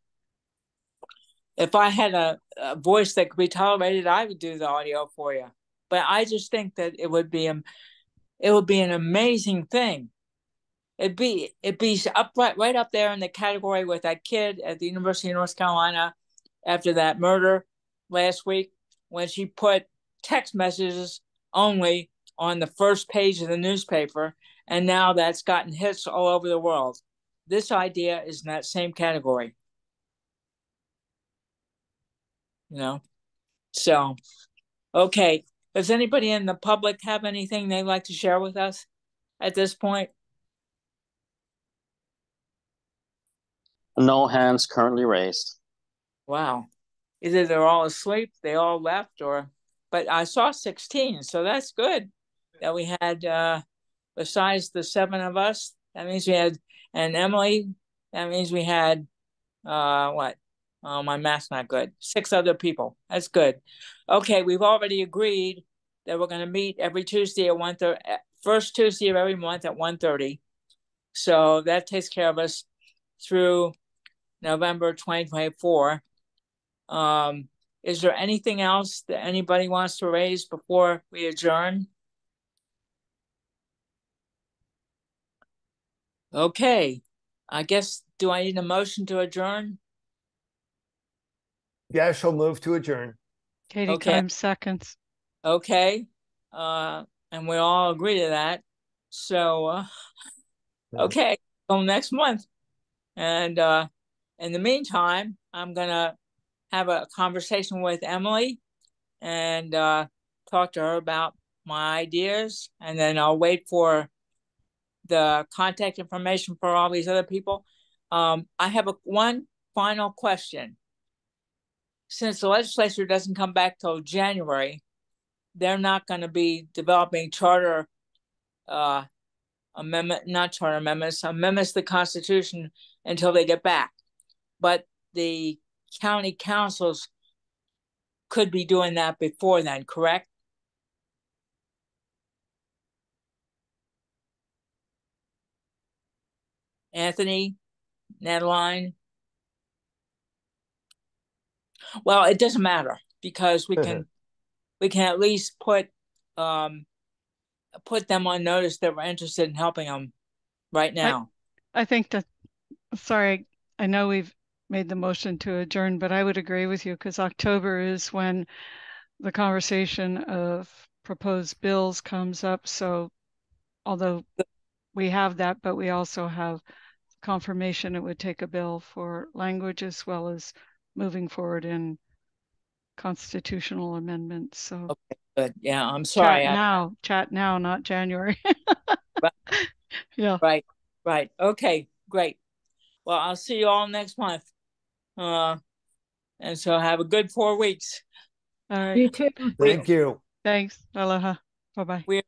If I had a voice that could be tolerated, I would do the audio for you. But I just think that it would be an amazing thing. It'd be right up there in the category with that kid at the University of North Carolina after that murder last week, when she put text messages only on the first page of the newspaper, and now that's gotten hits all over the world. This idea is in that same category. So, okay. Does anybody in the public have anything they'd like to share with us at this point? No hands currently raised. Wow. Either they're all asleep, they all left, but I saw 16, so that's good that we had, besides the 7 of us, that means we had, and Emily, that means we had, what? Oh, my math's not good. 6 other people. That's good. Okay, we've already agreed that we're going to meet every Tuesday at 1:30, first Tuesday of every month at 1:30. So that takes care of us through November 2024. Is there anything else that anybody wants to raise before we adjourn? Okay, I guess, do I need a motion to adjourn? Yeah, she'll move to adjourn. Katie Grimes seconds. Okay, and we all agree to that. So, okay, till next month. And in the meantime, I'm gonna have a conversation with Emily and talk to her about my ideas, and then I'll wait for the contact information for all these other people. I have one final question. Since the legislature doesn't come back till January, they're not going to be developing charter amendments to the Constitution until they get back. But the county councils could be doing that before then, correct? Anthony, Nadeline? Well, it doesn't matter because we can at least put them on notice that we're interested in helping them right now. I think that, sorry, I know we've made the motion to adjourn, but I would agree with you because October is when the conversation of proposed bills comes up. So although we have that, but we also have confirmation it would take a bill for language as well as moving forward in constitutional amendments. So okay, good. Yeah, I'm sorry. Chat now, not January. Yeah. Right. Okay, great. Well, I'll see you all next month. And so have a good 4 weeks. All right. You too. Thank you. Thanks. Aloha. Bye-bye. We're